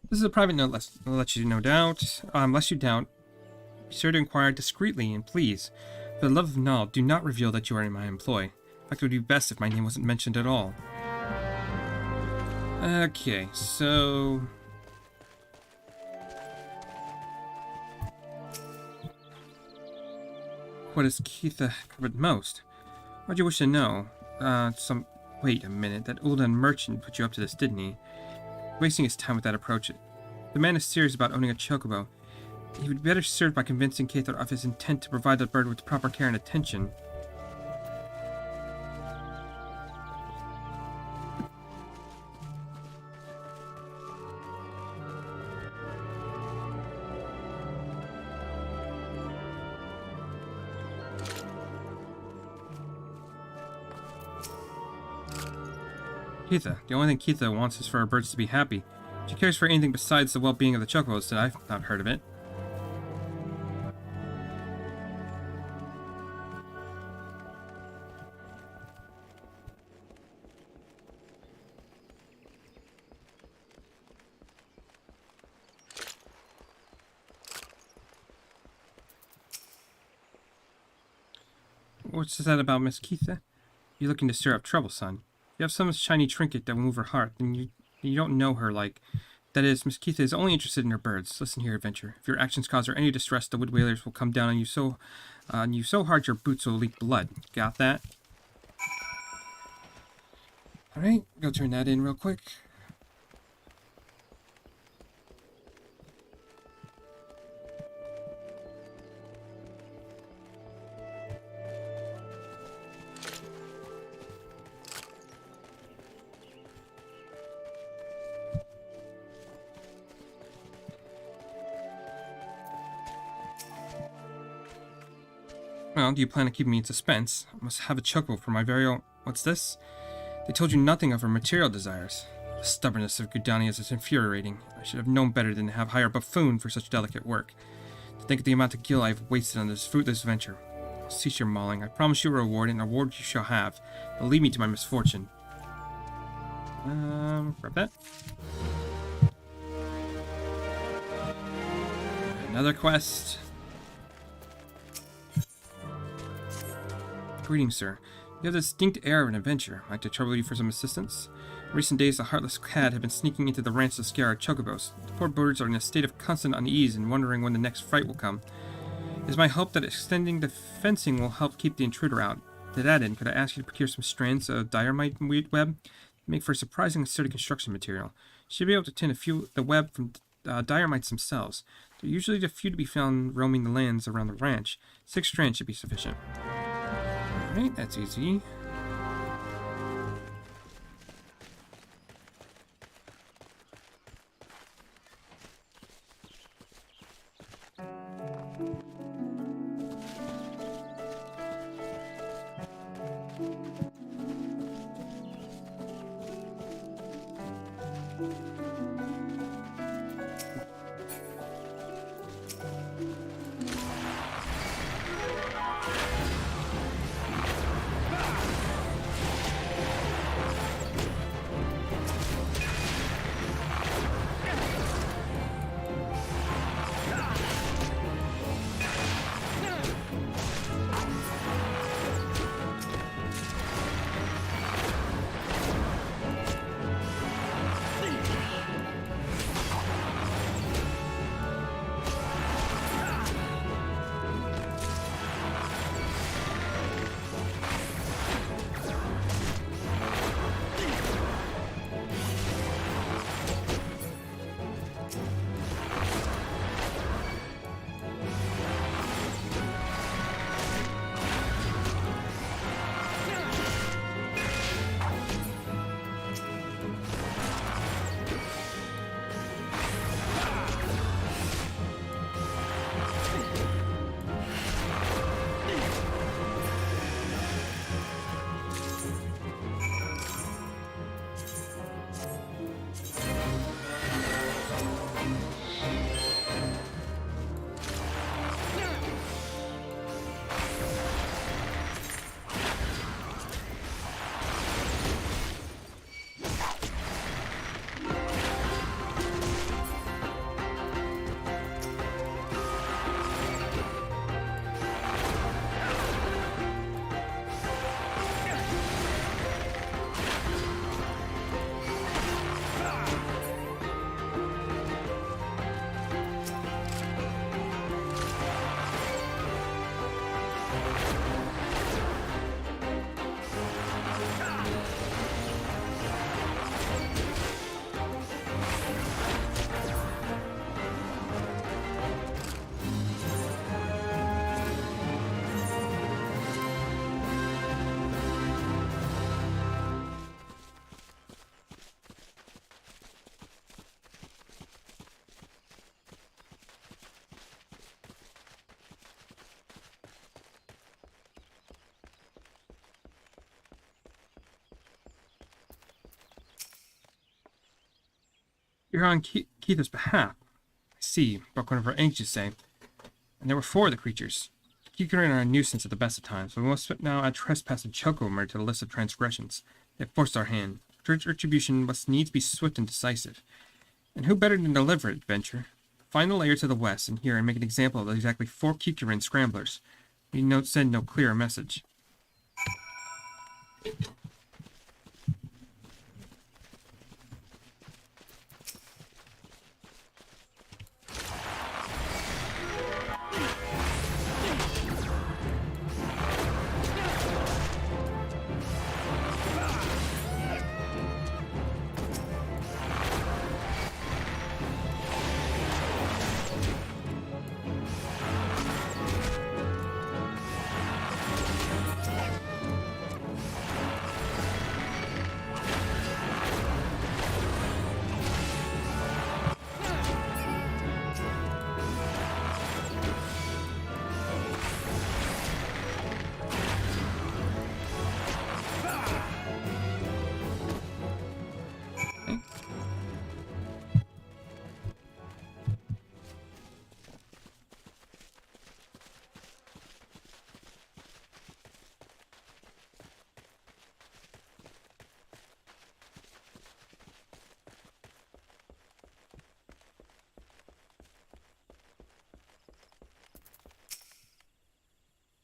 This is a private note, lest you doubt. Be sure to inquire discreetly, and please, for the love of Nal, do not reveal that you are in my employ. In fact, it would be best if my name wasn't mentioned at all. Okay, so... What has Keitha covered most? What'd you wish to know? Wait a minute, that Uldan merchant put you up to this, didn't he? Wasting his time with that approach. The man is serious about owning a chocobo. He would be better served by convincing Keitha of his intent to provide the bird with proper care and attention. Keitha. The only thing Keitha wants is for her birds to be happy. She cares for anything besides the well-being of the chocobos that I've not heard of it. What's that about Miss Keitha? You're looking to stir up trouble, son. You have some shiny trinket that will move her heart, and you don't know her like... That is, Miss Keitha is only interested in her birds. Listen here, Adventure. If your actions cause her any distress, the Wood Whalers will come down on you so hard your boots will leak blood. Got that? Alright, go turn that in real quick. Well, do you plan on keeping me in suspense? I must have a chocobo for my very own... What's this? They told you nothing of her material desires. The stubbornness of Gudanias is infuriating. I should have known better than to have hired a buffoon for such delicate work. To think of the amount of gil I have wasted on this fruitless venture. Cease your mauling. I promise you a reward, and a reward you shall have. Now leave me to my misfortune. Grab that. Another quest. Greetings, sir. You have the distinct air of an adventurer. I'd like to trouble you for some assistance. In recent days, the heartless cad have been sneaking into the ranch to scare our chocobos. The poor birds are in a state of constant unease and wondering when the next fright will come. It is my hope that extending the fencing will help keep the intruder out. To that end, could I ask you to procure some strands of diorite web to make for a surprisingly sturdy construction material? You should be able to tin the web from diormites themselves. There are usually a few to be found roaming the lands around the ranch. 6 strands should be sufficient. Alright, that's easy. You're on Keitha's behalf. I see, broke one of her eggs, you say. And there were 4 of the creatures. Kikurin are a nuisance at the best of times, but we must now add trespass and chocomer to the list of transgressions. They have forced our hand. Retribution must needs be swift and decisive. And who better than deliver it, Venture? Find the layer to the west and here and make an example of the exactly 4 Kikurin scramblers. We send no clearer message.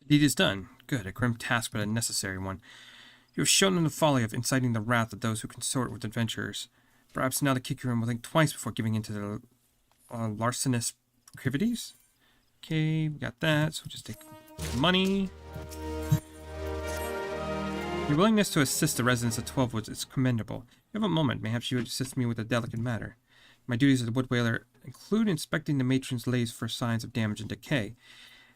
The deed is done. Good, a grim task, but a necessary one. You have shown them the folly of inciting the wrath of those who consort with adventurers. Perhaps now the Kikurin will think twice before giving in to their larcenous proclivities? Okay, we got that, so we'll just take money. Your willingness to assist the residents of 12 Woods is commendable. If you have a moment, perhaps you would assist me with a delicate matter. My duties as a wood whaler include inspecting the matron's lathes for signs of damage and decay.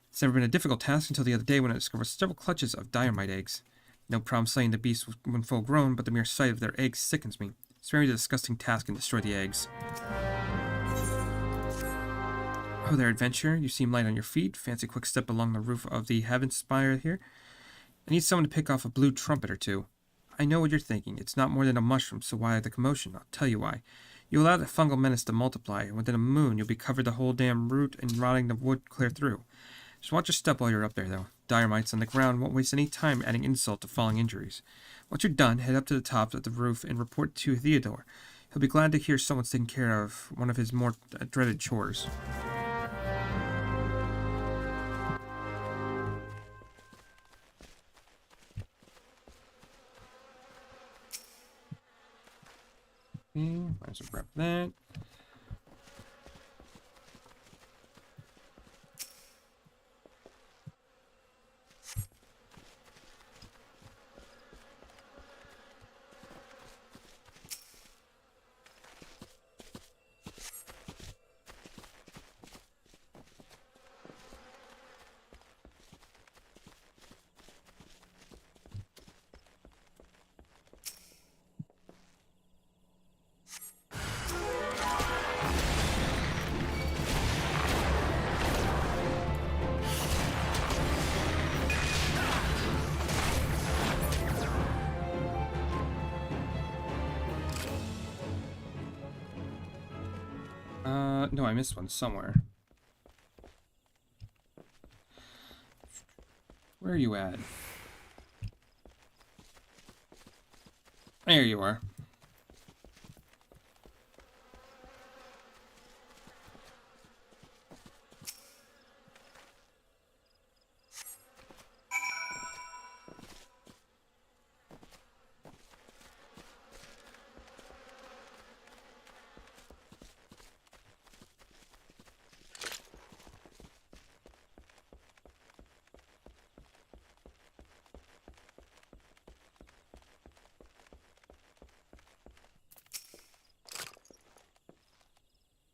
It's never been a difficult task until the other day when I discovered several clutches of dynamite eggs. No problem slaying the beasts when full grown, but the mere sight of their eggs sickens me. Spare me the disgusting task and destroy the eggs. Oh there, adventurer. You seem light on your feet. Fancy quick step along the roof of the heaven spire here. I need someone to pick off a blue trumpet or 2. I know what you're thinking. It's not more than a mushroom, so why the commotion? I'll tell you why. You allow the fungal menace to multiply, and within a moon you'll be covered the whole damn root and rotting the wood clear through. Just watch your step while you're up there, though. Dire mites on the ground won't waste any time adding insult to falling injuries. Once you're done, head up to the top of the roof and report to Theodore. He'll be glad to hear someone's taking care of one of his more dreaded chores. Okay, might as well grab that. No, I missed one somewhere. Where are you at? There you are.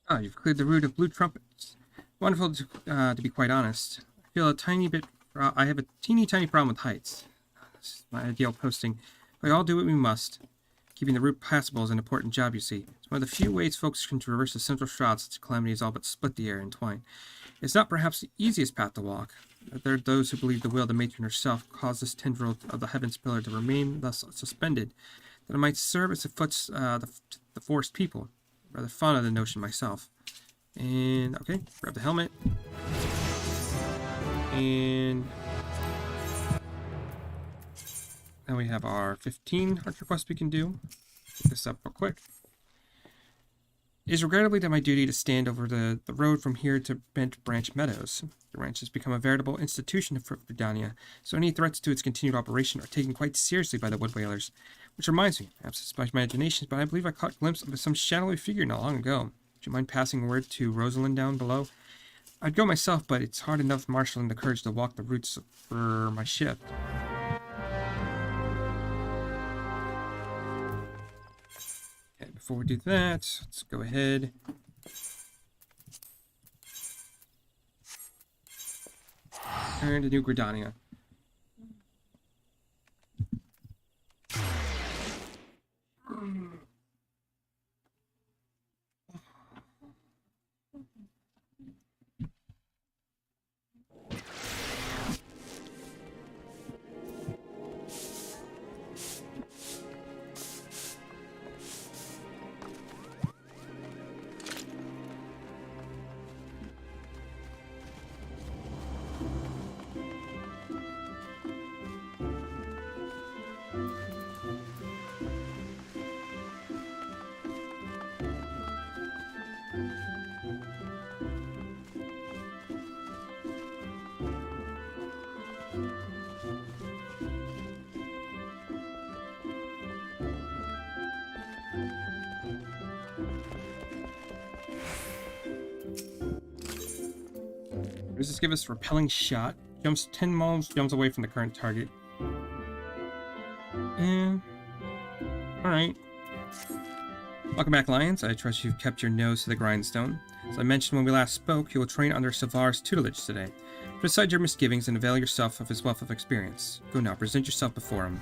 Ah, you've cleared the root of blue trumpets. Wonderful to be quite honest. I feel a tiny bit. I have a teeny tiny problem with heights. This is my ideal posting. We all do what we must. Keeping the route passable is an important job, you see. It's one of the few ways folks can traverse the central shroud since calamity has all but split the air in twain. It's not perhaps the easiest path to walk. There are those who believe the will of the matron herself caused this tendril of the heavens pillar to remain thus suspended, that it might serve as a the forest people. rather fond of the notion myself. And, okay, grab the helmet. And now we have our 15 hunter quests we can do. Pick this up real quick. It is regrettably to my duty to stand over the road from here to Bent Branch Meadows. The ranch has become a veritable institution for Britannia, so any threats to its continued operation are taken quite seriously by the Wood Whalers. Which reminds me, perhaps it's my imagination, but I believe I caught a glimpse of some shadowy figure not long ago. Would you mind passing word to Rosalind down below? I'd go myself, but it's hard enough marshalling the courage to walk the routes for my shift. Okay, before we do that, let's go ahead. Turn to New Gridania. Does this give us repelling shot? Jumps 10 miles, jumps away from the current target. Alright. Welcome back, Lions. I trust you've kept your nose to the grindstone. As I mentioned when we last spoke, you will train under Savar's tutelage today. Put aside your misgivings and avail yourself of his wealth of experience. Go now, present yourself before him.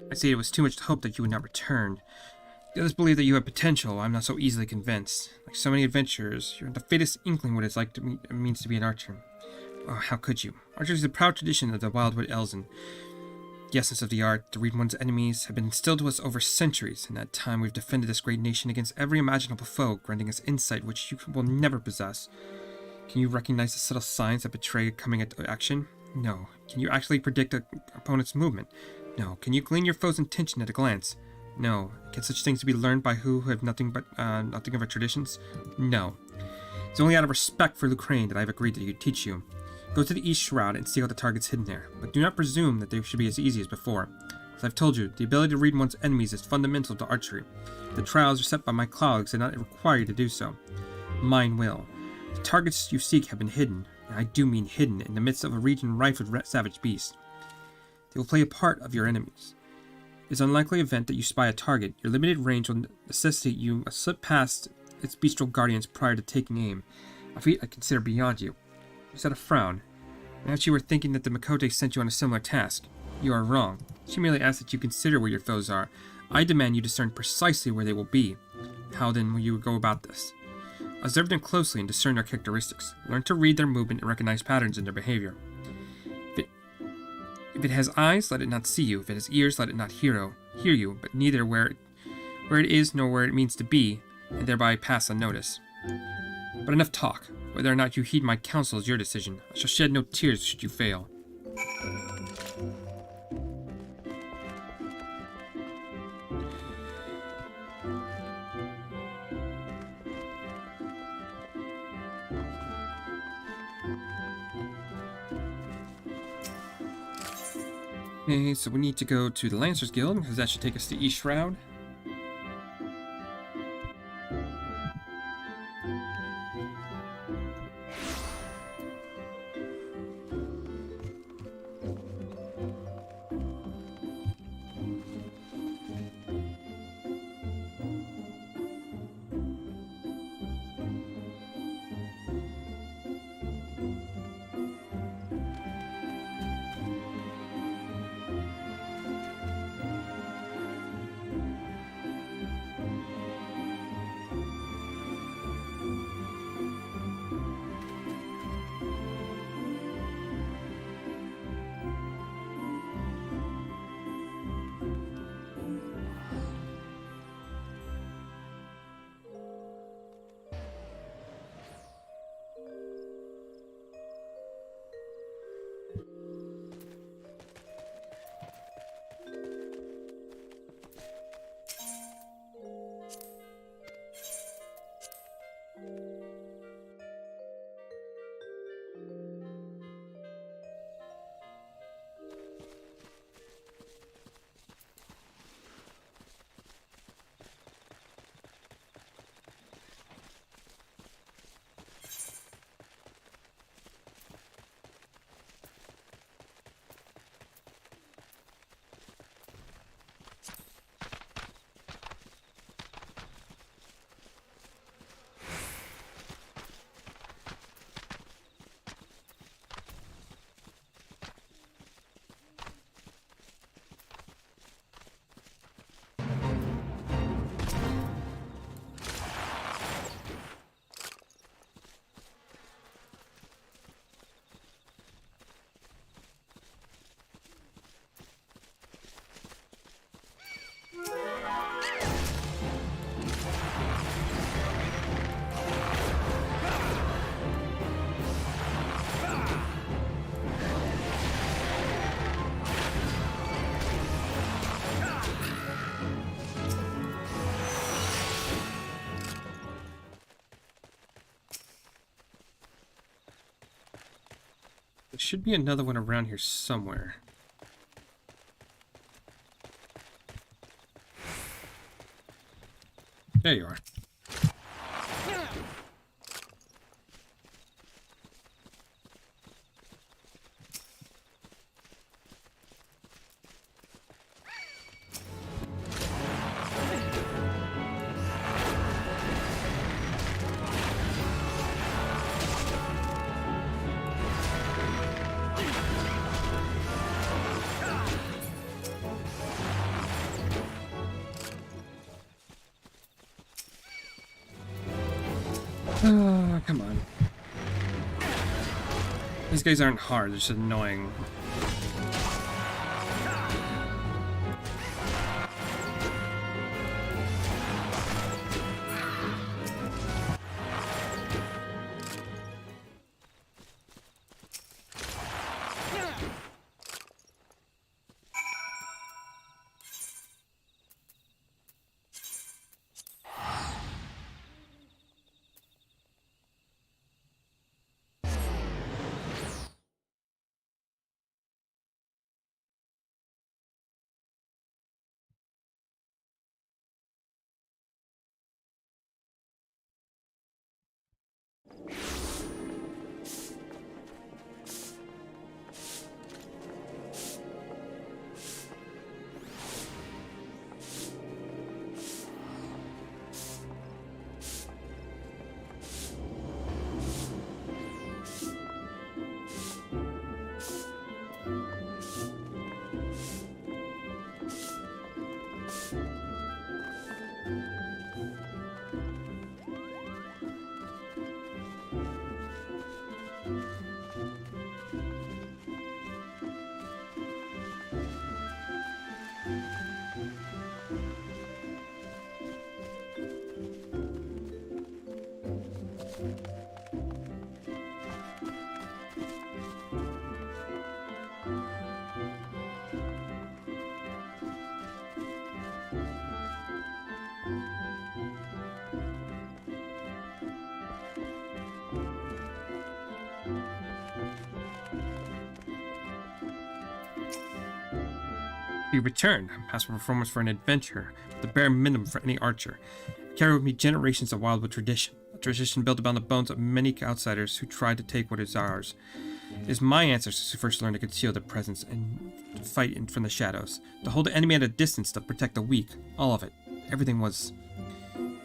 I see it was too much to hope that you would not return. The others believe that you have potential. I'm not so easily convinced. Like so many adventurers, you have the faintest inkling what it's like to it means to be an archer. Oh, how could you? Archery is a proud tradition of the Wildwood Elzen. The essence of the art, to read one's enemies, have been instilled to us over centuries. In that time, we've defended this great nation against every imaginable foe, granting us insight which you will never possess. Can you recognize the subtle signs that betray coming into action? No. Can you actually predict an opponent's movement? No. Can you glean your foe's intention at a glance? No. Can such things be learned by who have nothing of our traditions? No. It's only out of respect for Lucraine that I have agreed that he would teach you. Go to the East Shroud and see out the targets hidden there, but do not presume that they should be as easy as before. As I've told you, the ability to read one's enemies is fundamental to archery. The trials are set by my colleagues and not require you to do so. Mine will. The targets you seek have been hidden, and I do mean hidden, in the midst of a region rife with savage beasts. They will play a part of your enemies. It is an unlikely event that you spy a target. Your limited range will necessitate you slip past its bestial guardians prior to taking aim, a feat I consider beyond you. You said a frown. Perhaps you were thinking that the Makote sent you on a similar task. You are wrong. She merely asks that you consider where your foes are. I demand you discern precisely where they will be. How then will you go about this? Observe them closely and discern their characteristics. Learn to read their movement and recognize patterns in their behavior. If it has eyes, let it not see you. If it has ears, let it not hear you, but neither where it is nor where it means to be, and thereby pass unnoticed. But enough talk. Whether or not you heed my counsel is your decision. I shall shed no tears should you fail. Okay, so we need to go to the Lancers Guild, because that should take us to East Shroud. There should be another one around here somewhere. There you are. Oh, come on. These guys aren't hard, they're just annoying. We return, past performance for an adventure, the bare minimum for any archer. I carry with me generations of Wildwood tradition, a tradition built upon the bones of many outsiders who tried to take what is ours. It is my ancestors who first learned to conceal their presence and fight from the shadows, to hold the enemy at a distance, to protect the weak. All of it. Everything was...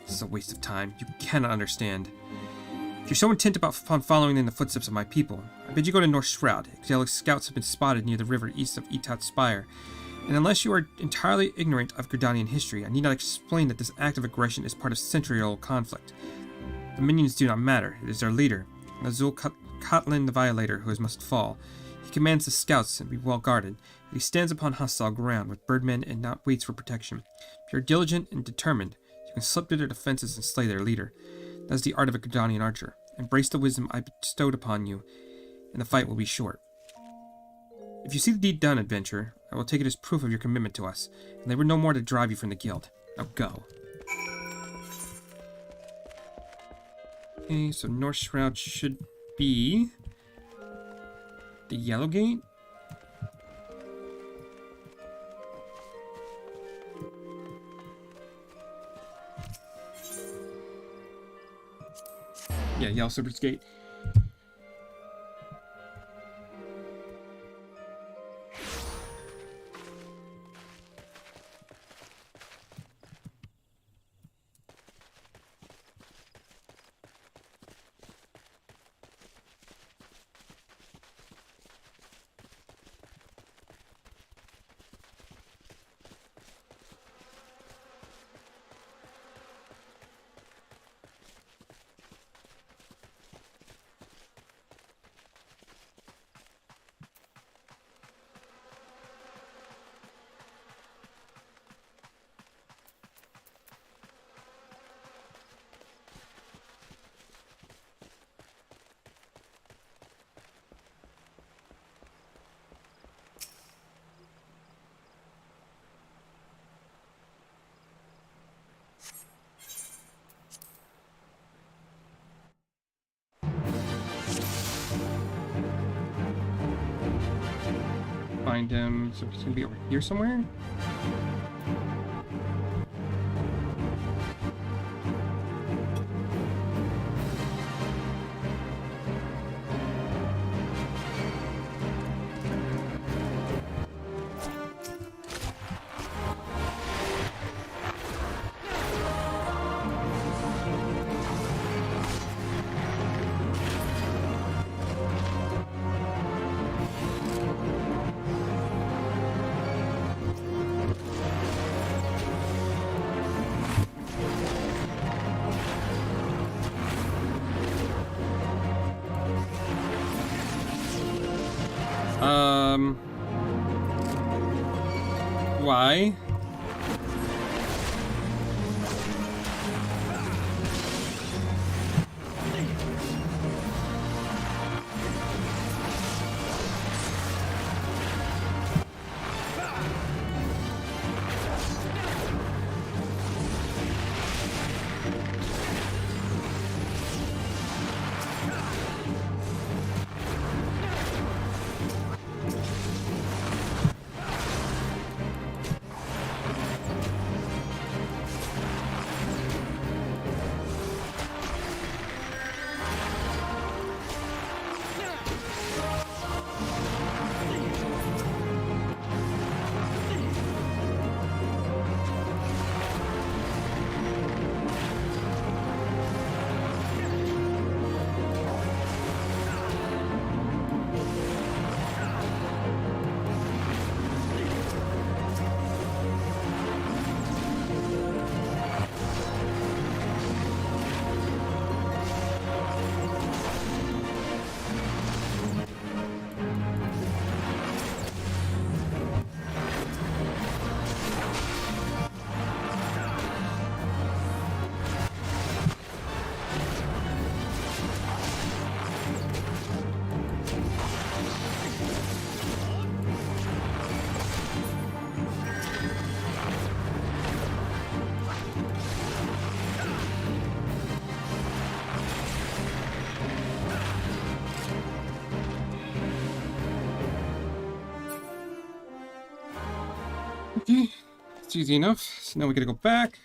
This is a waste of time. You cannot understand. If you're so intent upon following in the footsteps of my people, I bid you go to North Shroud. Exilic scouts have been spotted near the river east of Etot Spire. And unless you are entirely ignorant of Gridanian history, I need not explain that this act of aggression is part of century-old conflict. The minions do not matter. It is their leader, Azul Kotlin the Violator, who must fall. He commands the scouts to be well guarded, and he stands upon hostile ground with birdmen and not waits for protection. If you are diligent and determined, you can slip through their defenses and slay their leader. That is the art of a Gridanian archer. Embrace the wisdom I bestowed upon you, and the fight will be short. If you see the deed done, adventurer, I will take it as proof of your commitment to us, and there were no more to drive you from the guild. Now go. Okay, so North Shroud should be the Yellow Gate. Yeah, Yellow Serpent's Gate. Find him, so he's gonna be over here somewhere? Why? Okay, it's easy enough. So now we gotta go back.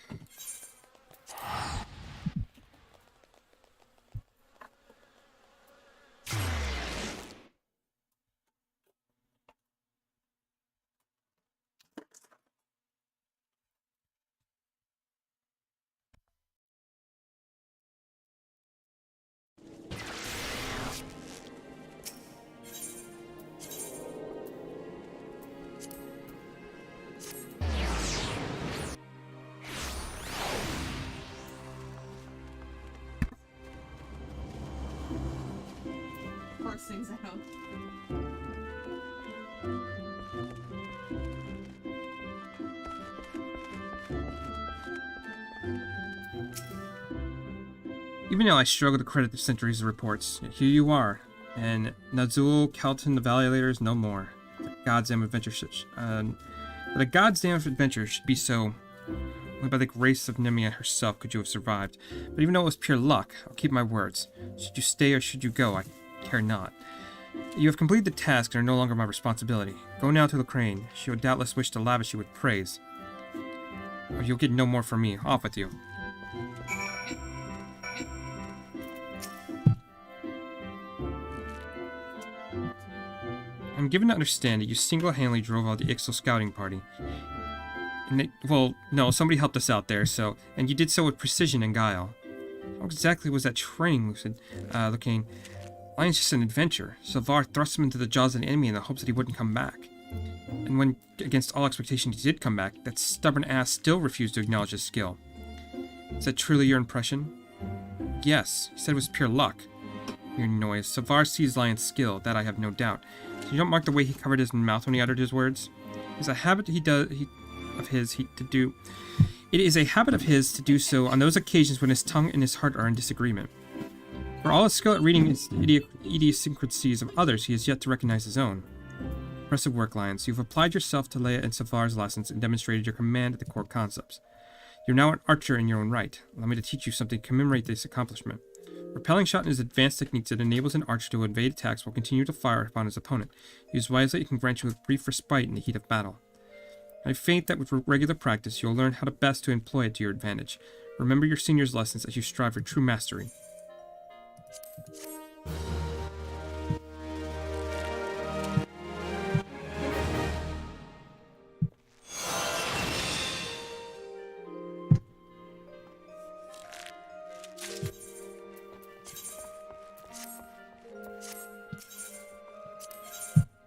Horse sings out. Even now, I struggle to credit the centuries of reports. Yet here you are, and Nazul, Kelton, the Valiators, no more. The goddamn adventure that a goddamn adventure should be so. Only by the grace of Nemia herself could you have survived. But even though it was pure luck, I'll keep my words. Should you stay or should you go, I care not. You have completed the task and are no longer my responsibility. Go now to Lacrane. She will doubtless wish to lavish you with praise. Or you'll get no more from me. Off with you. I'm given to understand that you single-handedly drove out the Ixal scouting party. And well, no, somebody helped us out there, and you did so with precision and guile. How exactly was that training, Lucid? Lucane. Lion's just an adventure. Silvar thrust him into the jaws of the enemy in the hopes that he wouldn't come back. And when, against all expectations, he did come back, that stubborn ass still refused to acknowledge his skill. Is that truly your impression? Yes, he said it was pure luck. Mere noise. Silvar sees Lion's skill, that I have no doubt. So you don't mark the way he covered his mouth when he uttered his words? It's a habit It is a habit of his to do so on those occasions when his tongue and his heart are in disagreement. For all his skill at reading his idiosyncrasies of others, he has yet to recognize his own. Impressive work, Lions. You've applied yourself to Leia and Silvar's lessons and demonstrated your command of the core concepts. You're now an archer in your own right. Allow me to teach you something to commemorate this accomplishment. Repelling shot is advanced techniques that enables an archer to evade attacks while continue to fire upon his opponent. Used wisely, it can grant you a brief respite in the heat of battle. I have faith that with regular practice, you'll learn how to best to employ it to your advantage. Remember your senior's lessons as you strive for true mastery.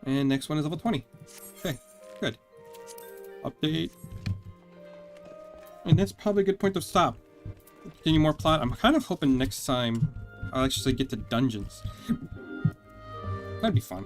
And next one is level 20. Okay, good. Update. And that's probably a good point to stop. Continue more plot. I'm kind of hoping next time I'll actually get to dungeons. That'd be fun.